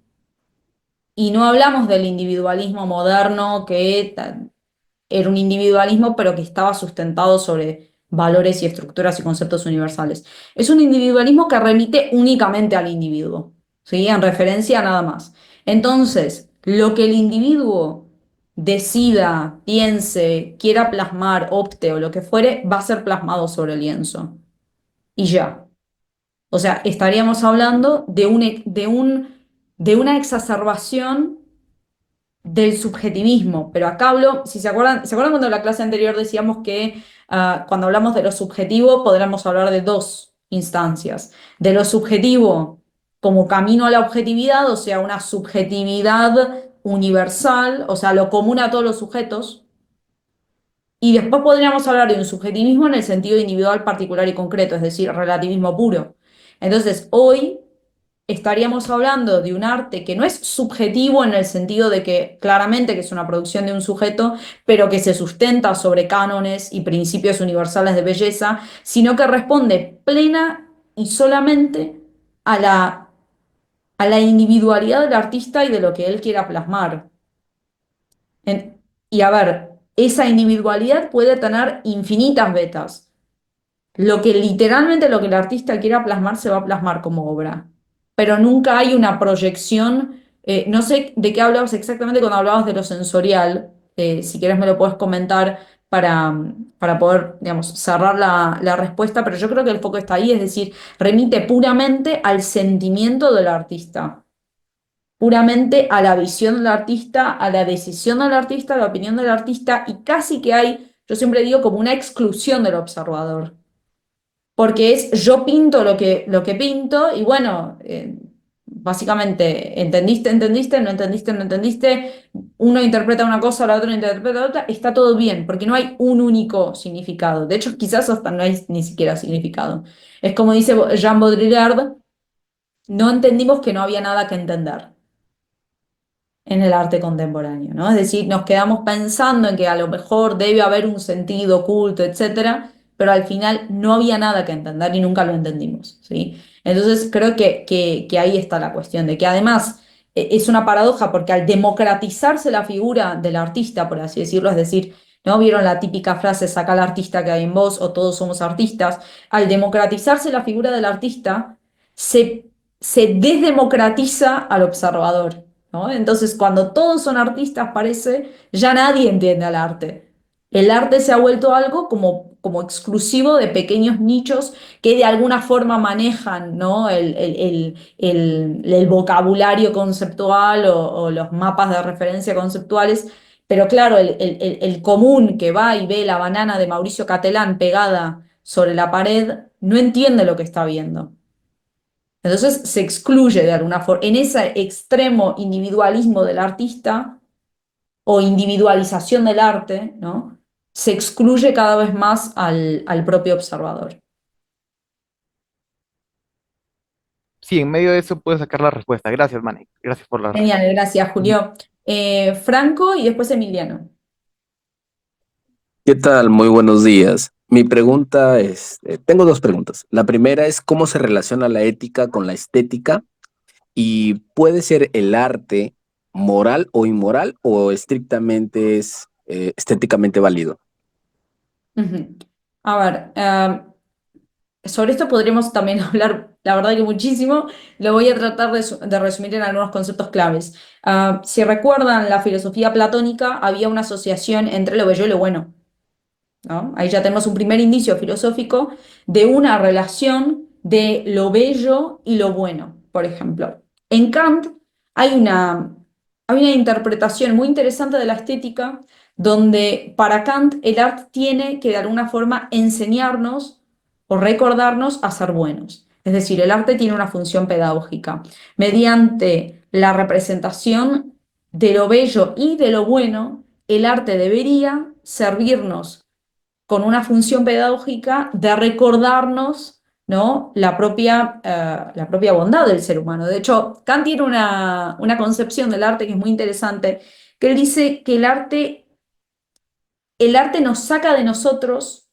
y no hablamos del individualismo moderno era un individualismo, pero que estaba sustentado sobre valores y estructuras y conceptos universales. Es un individualismo que remite únicamente al individuo, ¿sí? En referencia a nada más. Entonces, lo que el individuo decida, piense, quiera plasmar, opte o lo que fuere, va a ser plasmado sobre el lienzo. Y ya. O sea, estaríamos hablando de una exacerbación del subjetivismo, pero acá hablo, si se acuerdan cuando en la clase anterior decíamos que cuando hablamos de lo subjetivo podríamos hablar de dos instancias, de lo subjetivo como camino a la objetividad, o sea, una subjetividad universal, o sea, lo común a todos los sujetos, y después podríamos hablar de un subjetivismo en el sentido individual, particular y concreto, es decir, relativismo puro. Entonces, hoy estaríamos hablando de un arte que no es subjetivo en el sentido de que claramente que es una producción de un sujeto, pero que se sustenta sobre cánones y principios universales de belleza, sino que responde plena y solamente a la individualidad del artista y de lo que él quiera plasmar. Y a ver, esa individualidad puede tener infinitas vetas. Lo que el artista quiera plasmar se va a plasmar como obra, pero nunca hay una proyección. No sé de qué hablabas exactamente cuando hablabas de lo sensorial. Si quieres me lo puedes comentar para poder, digamos, cerrar la respuesta, pero yo creo que el foco está ahí, es decir, remite puramente al sentimiento del artista, puramente a la visión del artista, a la decisión del artista, a la opinión del artista, y casi que hay, yo siempre digo, como una exclusión del observador, porque es yo pinto lo que pinto y bueno, básicamente, entendiste, no entendiste, no entendiste, uno interpreta una cosa, la otra interpreta otra, está todo bien, porque no hay un único significado. De hecho, quizás hasta no hay ni siquiera significado. Es como dice Jean Baudrillard, no entendimos que no había nada que entender en el arte contemporáneo, ¿no? Es decir, nos quedamos pensando en que a lo mejor debe haber un sentido oculto, etcétera, pero al final no había nada que entender y nunca lo entendimos, ¿sí? Entonces creo que ahí está la cuestión, de que además es una paradoja porque al democratizarse la figura del artista, por así decirlo, es decir, ¿no? ¿Vieron la típica frase, saca al artista que hay en vos o todos somos artistas? Al democratizarse la figura del artista, se, se desdemocratiza al observador, ¿no? Entonces, cuando todos son artistas, parece, ya nadie entiende al arte. El arte se ha vuelto algo como exclusivo de pequeños nichos que de alguna forma manejan, ¿no? el vocabulario conceptual o los mapas de referencia conceptuales, pero claro, el común que va y ve la banana de Mauricio Catelán pegada sobre la pared, no entiende lo que está viendo. Entonces se excluye de alguna forma, en ese extremo individualismo del artista o individualización del arte, ¿no? Se excluye cada vez más al propio observador. Sí, en medio de eso puedes sacar la respuesta. Gracias, Manny. Gracias por la respuesta. Genial, gracias, Julio. Franco y después Emiliano. ¿Qué tal? Muy buenos días. Mi pregunta es, tengo dos preguntas. La primera es cómo se relaciona la ética con la estética y puede ser el arte moral o inmoral o estrictamente es estéticamente válido. Ujú. A ver, sobre esto podríamos también hablar, la verdad que muchísimo. Lo voy a tratar de resumir en algunos conceptos claves. Si recuerdan la filosofía platónica, había una asociación entre lo bello y lo bueno, ¿no? Ahí ya tenemos un primer indicio filosófico de una relación de lo bello y lo bueno, por ejemplo. En Kant hay una interpretación muy interesante de la estética donde para Kant el arte tiene que de alguna forma enseñarnos o recordarnos a ser buenos. Es decir, el arte tiene una función pedagógica. Mediante la representación de lo bello y de lo bueno, el arte debería servirnos con una función pedagógica de recordarnos, ¿no? la propia bondad del ser humano. De hecho, Kant tiene una concepción del arte que es muy interesante, que él dice que el arte nos saca de nosotros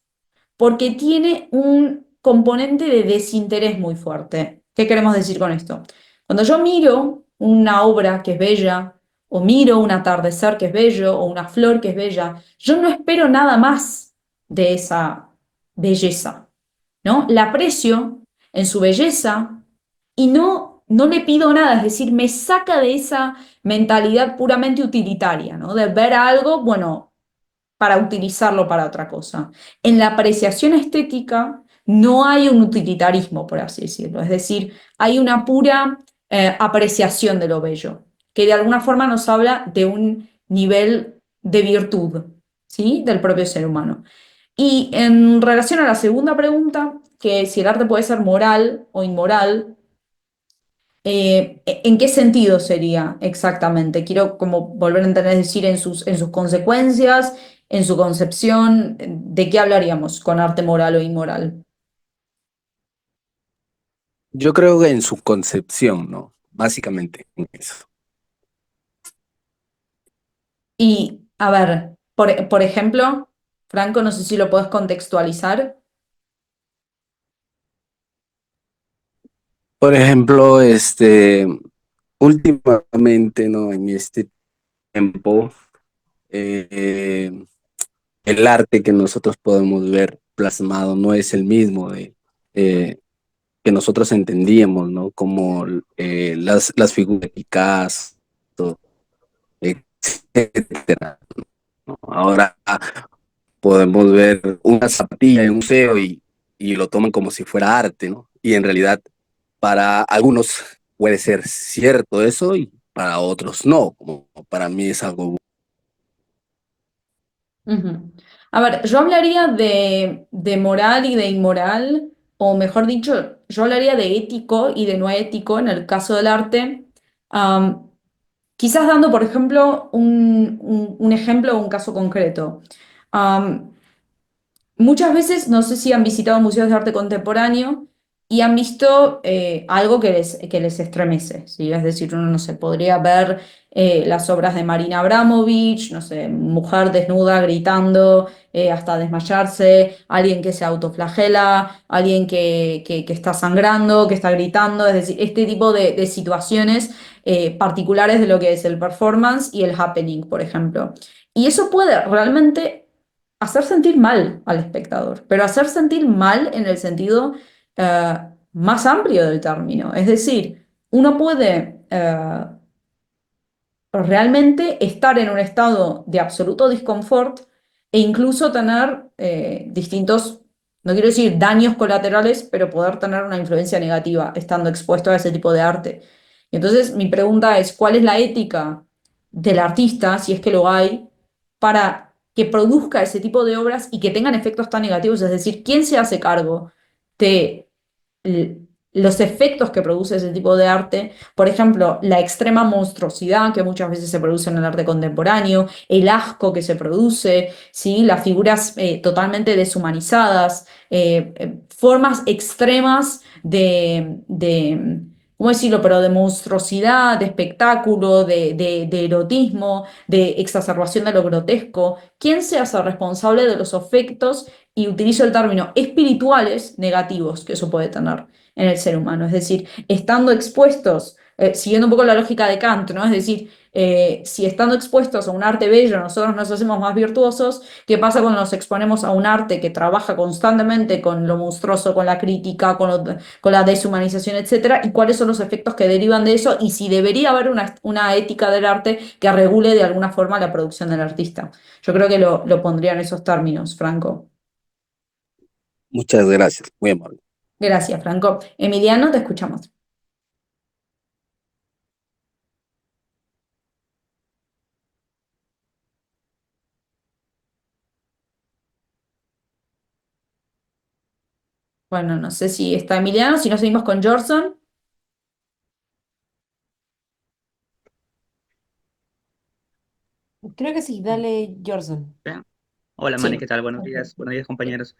porque tiene un componente de desinterés muy fuerte. ¿Qué queremos decir con esto? Cuando yo miro una obra que es bella, o miro un atardecer que es bello, o una flor que es bella, yo no espero nada más de esa belleza, ¿no? La aprecio en su belleza y no le pido nada, es decir, me saca de esa mentalidad puramente utilitaria, ¿no? De ver algo, bueno, para utilizarlo para otra cosa. En la apreciación estética no hay un utilitarismo, por así decirlo, es decir, hay una pura apreciación de lo bello, que de alguna forma nos habla de un nivel de virtud, ¿sí? Del propio ser humano. Y en relación a la segunda pregunta, que si el arte puede ser moral o inmoral, ¿en qué sentido sería exactamente? Quiero como volver a entender, es decir, en sus consecuencias, en su concepción, ¿de qué hablaríamos con arte moral o inmoral? Yo creo que en su concepción, ¿no? Básicamente en eso. Y, a ver, por ejemplo, Franco, no sé si lo podés contextualizar. Por ejemplo, últimamente, ¿no? En este tiempo, eh, el arte que nosotros podemos ver plasmado no es el mismo eh, que nosotros entendíamos, ¿no? Como las figuras de Picasso, etcétera, ¿no? Ahora podemos ver una zapatilla en un museo y lo toman como si fuera arte, ¿no? Y en realidad para algunos puede ser cierto eso y para otros no, como para mí es algo. Ujú. A ver, yo hablaría de moral y de inmoral, o mejor dicho, yo hablaría de ético y de no ético en el caso del arte, am, quizás dando, por ejemplo, un ejemplo o un caso concreto. Am, Muchas veces, no sé si han visitado museos de arte contemporáneo y han visto algo que les estremece, ¿sí? Es decir, uno no se podría ver las obras de Marina Abramovich, no sé, mujer desnuda gritando hasta desmayarse, alguien que se autoflagela, alguien que está sangrando, que está gritando, es decir, este tipo de situaciones particulares de lo que es el performance y el happening, por ejemplo. Y eso puede realmente hacer sentir mal al espectador, pero hacer sentir mal en el sentido eh, más amplio del término. Es decir, uno puede realmente estar en un estado de absoluto disconfort e incluso tener distintos, no quiero decir daños colaterales, pero poder tener una influencia negativa estando expuesto a ese tipo de arte. Y entonces mi pregunta es, ¿cuál es la ética del artista, si es que lo hay, para que produzca ese tipo de obras y que tengan efectos tan negativos? Es decir, ¿quién se hace cargo de los efectos que produce ese tipo de arte? Por ejemplo, la extrema monstruosidad que muchas veces se produce en el arte contemporáneo, el asco que se produce, ¿sí? Las figuras totalmente deshumanizadas, formas extremas ¿cómo decirlo? Pero de monstruosidad, de espectáculo, de erotismo, de exacerbación de lo grotesco. ¿Quién se hace responsable de los efectos, y utilizo el término, espirituales negativos que eso puede tener en el ser humano? Es decir, estando expuestos, siguiendo un poco la lógica de Kant, ¿no? Es decir, si estando expuestos a un arte bello nosotros nos hacemos más virtuosos, ¿qué pasa cuando nos exponemos a un arte que trabaja constantemente con lo monstruoso, con la crítica, con la deshumanización, etcétera? ¿Y cuáles son los efectos que derivan de eso? Y si debería haber una ética del arte que regule de alguna forma la producción del artista. Yo creo que lo pondría en esos términos, Franco. Muchas gracias, muy amable. Gracias, Franco. Emiliano, te escuchamos. Bueno, no sé si está Emiliano, si no seguimos con Jorson. Creo que sí, dale, Jorson. Bien. Hola, Manny, Sí. ¿qué tal? Buenos días, compañeros.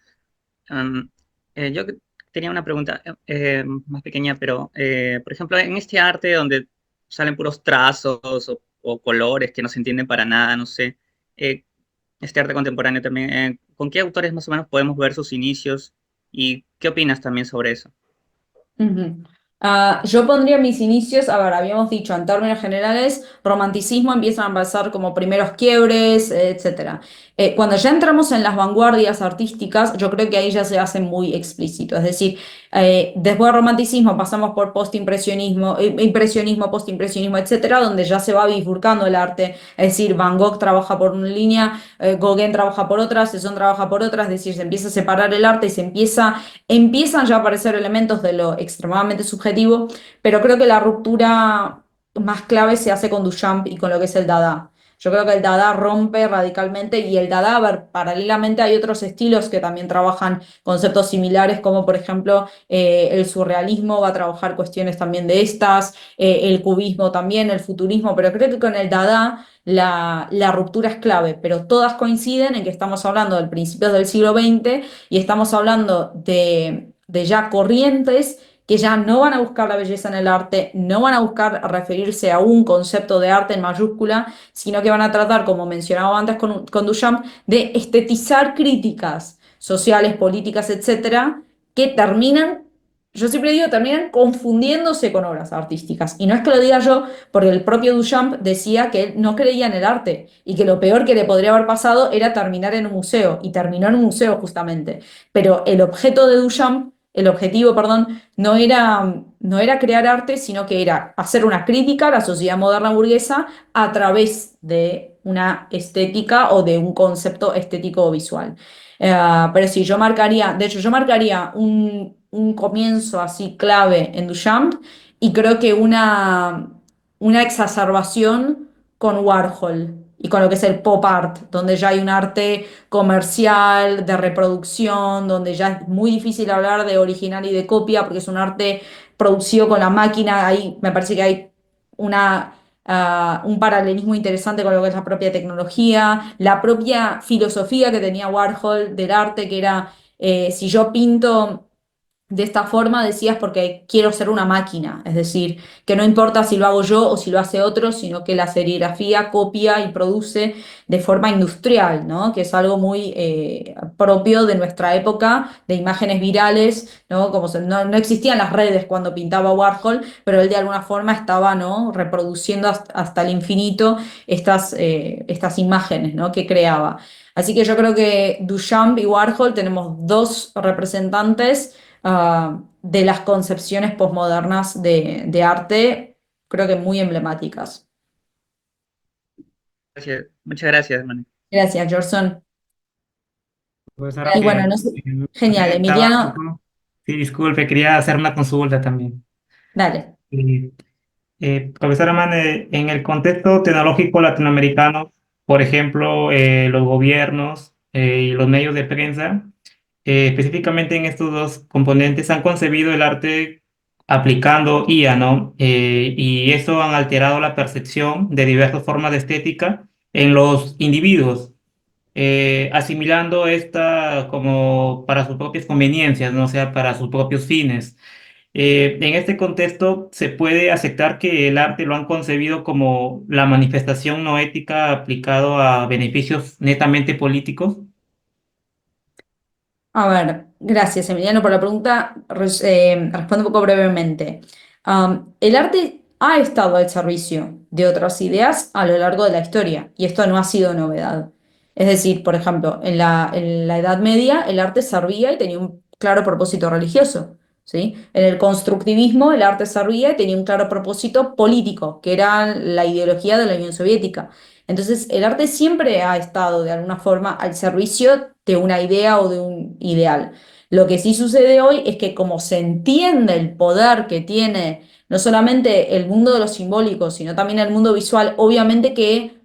Am, yo tenía una pregunta más pequeña, pero, por ejemplo, en este arte donde salen puros trazos o colores que no se entienden para nada, no sé, eh, este arte contemporáneo también, ¿con qué autores más o menos podemos ver sus inicios y qué opinas también sobre eso? Ujú. Yo pondría mis inicios, a ver, habíamos dicho en términos generales, romanticismo empiezan a pasar como primeros quiebres, etcétera. Cuando ya entramos en las vanguardias artísticas, yo creo que ahí ya se hace muy explícito. Es decir, después del romanticismo pasamos por postimpresionismo, impresionismo, postimpresionismo, etcétera, donde ya se va bifurcando el arte. Es decir, Van Gogh trabaja por una línea, Gauguin trabaja por otra, Cezanne trabaja por otra, es decir, se empieza a separar el arte y empiezan ya a aparecer elementos de lo extremadamente subjetivo, pero creo que la ruptura más clave se hace con Duchamp y con lo que es el Dada. Yo creo que el Dada rompe radicalmente y el Dada, a ver, paralelamente hay otros estilos que también trabajan conceptos similares, como por ejemplo el surrealismo va a trabajar cuestiones también de estas, el cubismo también, el futurismo, pero creo que con el Dada la ruptura es clave, pero todas coinciden en que estamos hablando del principios del siglo XX y estamos hablando de ya corrientes que ya no van a buscar la belleza en el arte, no van a buscar referirse a un concepto de arte en mayúscula, sino que van a tratar, como mencionaba antes con Duchamp, de estetizar críticas sociales, políticas, etcétera, que terminan, yo siempre digo, terminan confundiéndose con obras artísticas. Y no es que lo diga yo, porque el propio Duchamp decía que él no creía en el arte y que lo peor que le podría haber pasado era terminar en un museo, y terminó en un museo justamente. Pero el objeto de Duchamp, el objetivo, perdón, no era crear arte, sino que era hacer una crítica a la sociedad moderna burguesa a través de una estética o de un concepto estético o visual. Pero sí, de hecho, yo marcaría un comienzo así clave en Duchamp y creo que una exacerbación con Warhol y con lo que es el pop art, donde ya hay un arte comercial, de reproducción, donde ya es muy difícil hablar de original y de copia, porque es un arte producido con la máquina. Ahí me parece que hay un paralelismo interesante con lo que es la propia tecnología, la propia filosofía que tenía Warhol del arte, que era, si yo pinto de esta forma, decías, porque quiero ser una máquina, es decir, que no importa si lo hago yo o si lo hace otro, sino que la serigrafía copia y produce de forma industrial, ¿no? Que es algo muy propio de nuestra época, de imágenes virales, ¿no? No existían las redes cuando pintaba Warhol, pero él de alguna forma estaba, ¿no? Reproduciendo hasta el infinito estas imágenes, ¿no? Que creaba. Así que yo creo que Duchamp y Warhol tenemos dos representantes de las concepciones posmodernas de arte, creo que muy emblemáticas. Gracias, muchas gracias, Manu. Gracias, Gerson. Profesora, Y bueno, no sé, no sé, genial, estaba un Emiliano, poco... Sí, disculpe, quería hacer una consulta también. dale. Eh, Profesora Mane, en el contexto tecnológico latinoamericano, por ejemplo, los gobiernos y los medios de prensa, específicamente en estos dos componentes, han concebido el arte aplicando IA, ¿no? Y eso han alterado la percepción de diversas formas de estética en los individuos, asimilando esta como para sus propias conveniencias, no, o sea, para sus propios fines. En este contexto, se puede aceptar que el arte lo han concebido como la manifestación no ética aplicado a beneficios netamente políticos. A ver, gracias Emiliano por la pregunta. Respondo un poco brevemente. El arte ha estado al servicio de otras ideas a lo largo de la historia y esto no ha sido novedad. Es decir, por ejemplo, en la Edad Media el arte servía y tenía un claro propósito religioso, ¿sí? En el constructivismo el arte servía y tenía un claro propósito político, que era la ideología de la Unión Soviética. Entonces, el arte siempre ha estado de alguna forma al servicio de una idea o de un ideal. Lo que sí sucede hoy es que como se entiende el poder que tiene no solamente el mundo de lo simbólico, sino también el mundo visual, obviamente que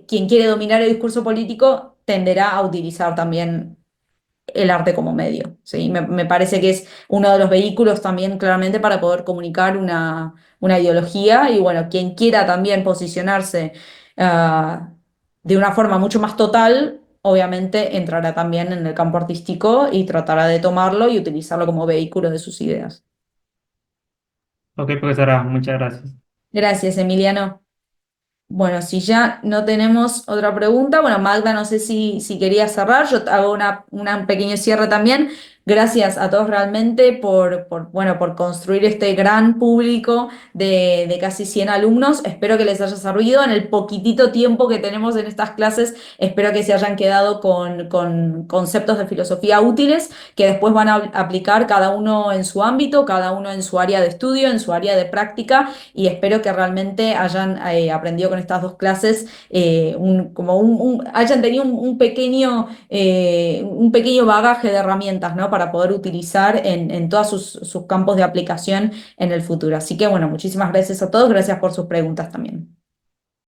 quien quiere dominar el discurso político tenderá a utilizar también el arte como medio, ¿sí? Me parece que es uno de los vehículos también claramente para poder comunicar una ideología y bueno, quien quiera también posicionarse ah, de una forma mucho más total, obviamente entrará también en el campo artístico y tratará de tomarlo y utilizarlo como vehículo de sus ideas. Ok, profesora, muchas gracias. Gracias, Emiliano. Bueno, si ya no tenemos otra pregunta, bueno, Magda, no sé si quería cerrar, yo hago un pequeño cierre también. Gracias a todos realmente bueno, por construir este gran público de casi 100 alumnos. Espero que les haya servido en el poquitito tiempo que tenemos en estas clases. Espero que se hayan quedado con conceptos de filosofía útiles que después van a aplicar cada uno en su ámbito, cada uno en su área de estudio, en su área de práctica, y espero que realmente hayan aprendido con estas dos clases, hayan tenido un pequeño bagaje de herramientas, ¿no? Para poder utilizar en todos sus campos de aplicación en el futuro. Así que bueno, muchísimas gracias a todos, gracias por sus preguntas también.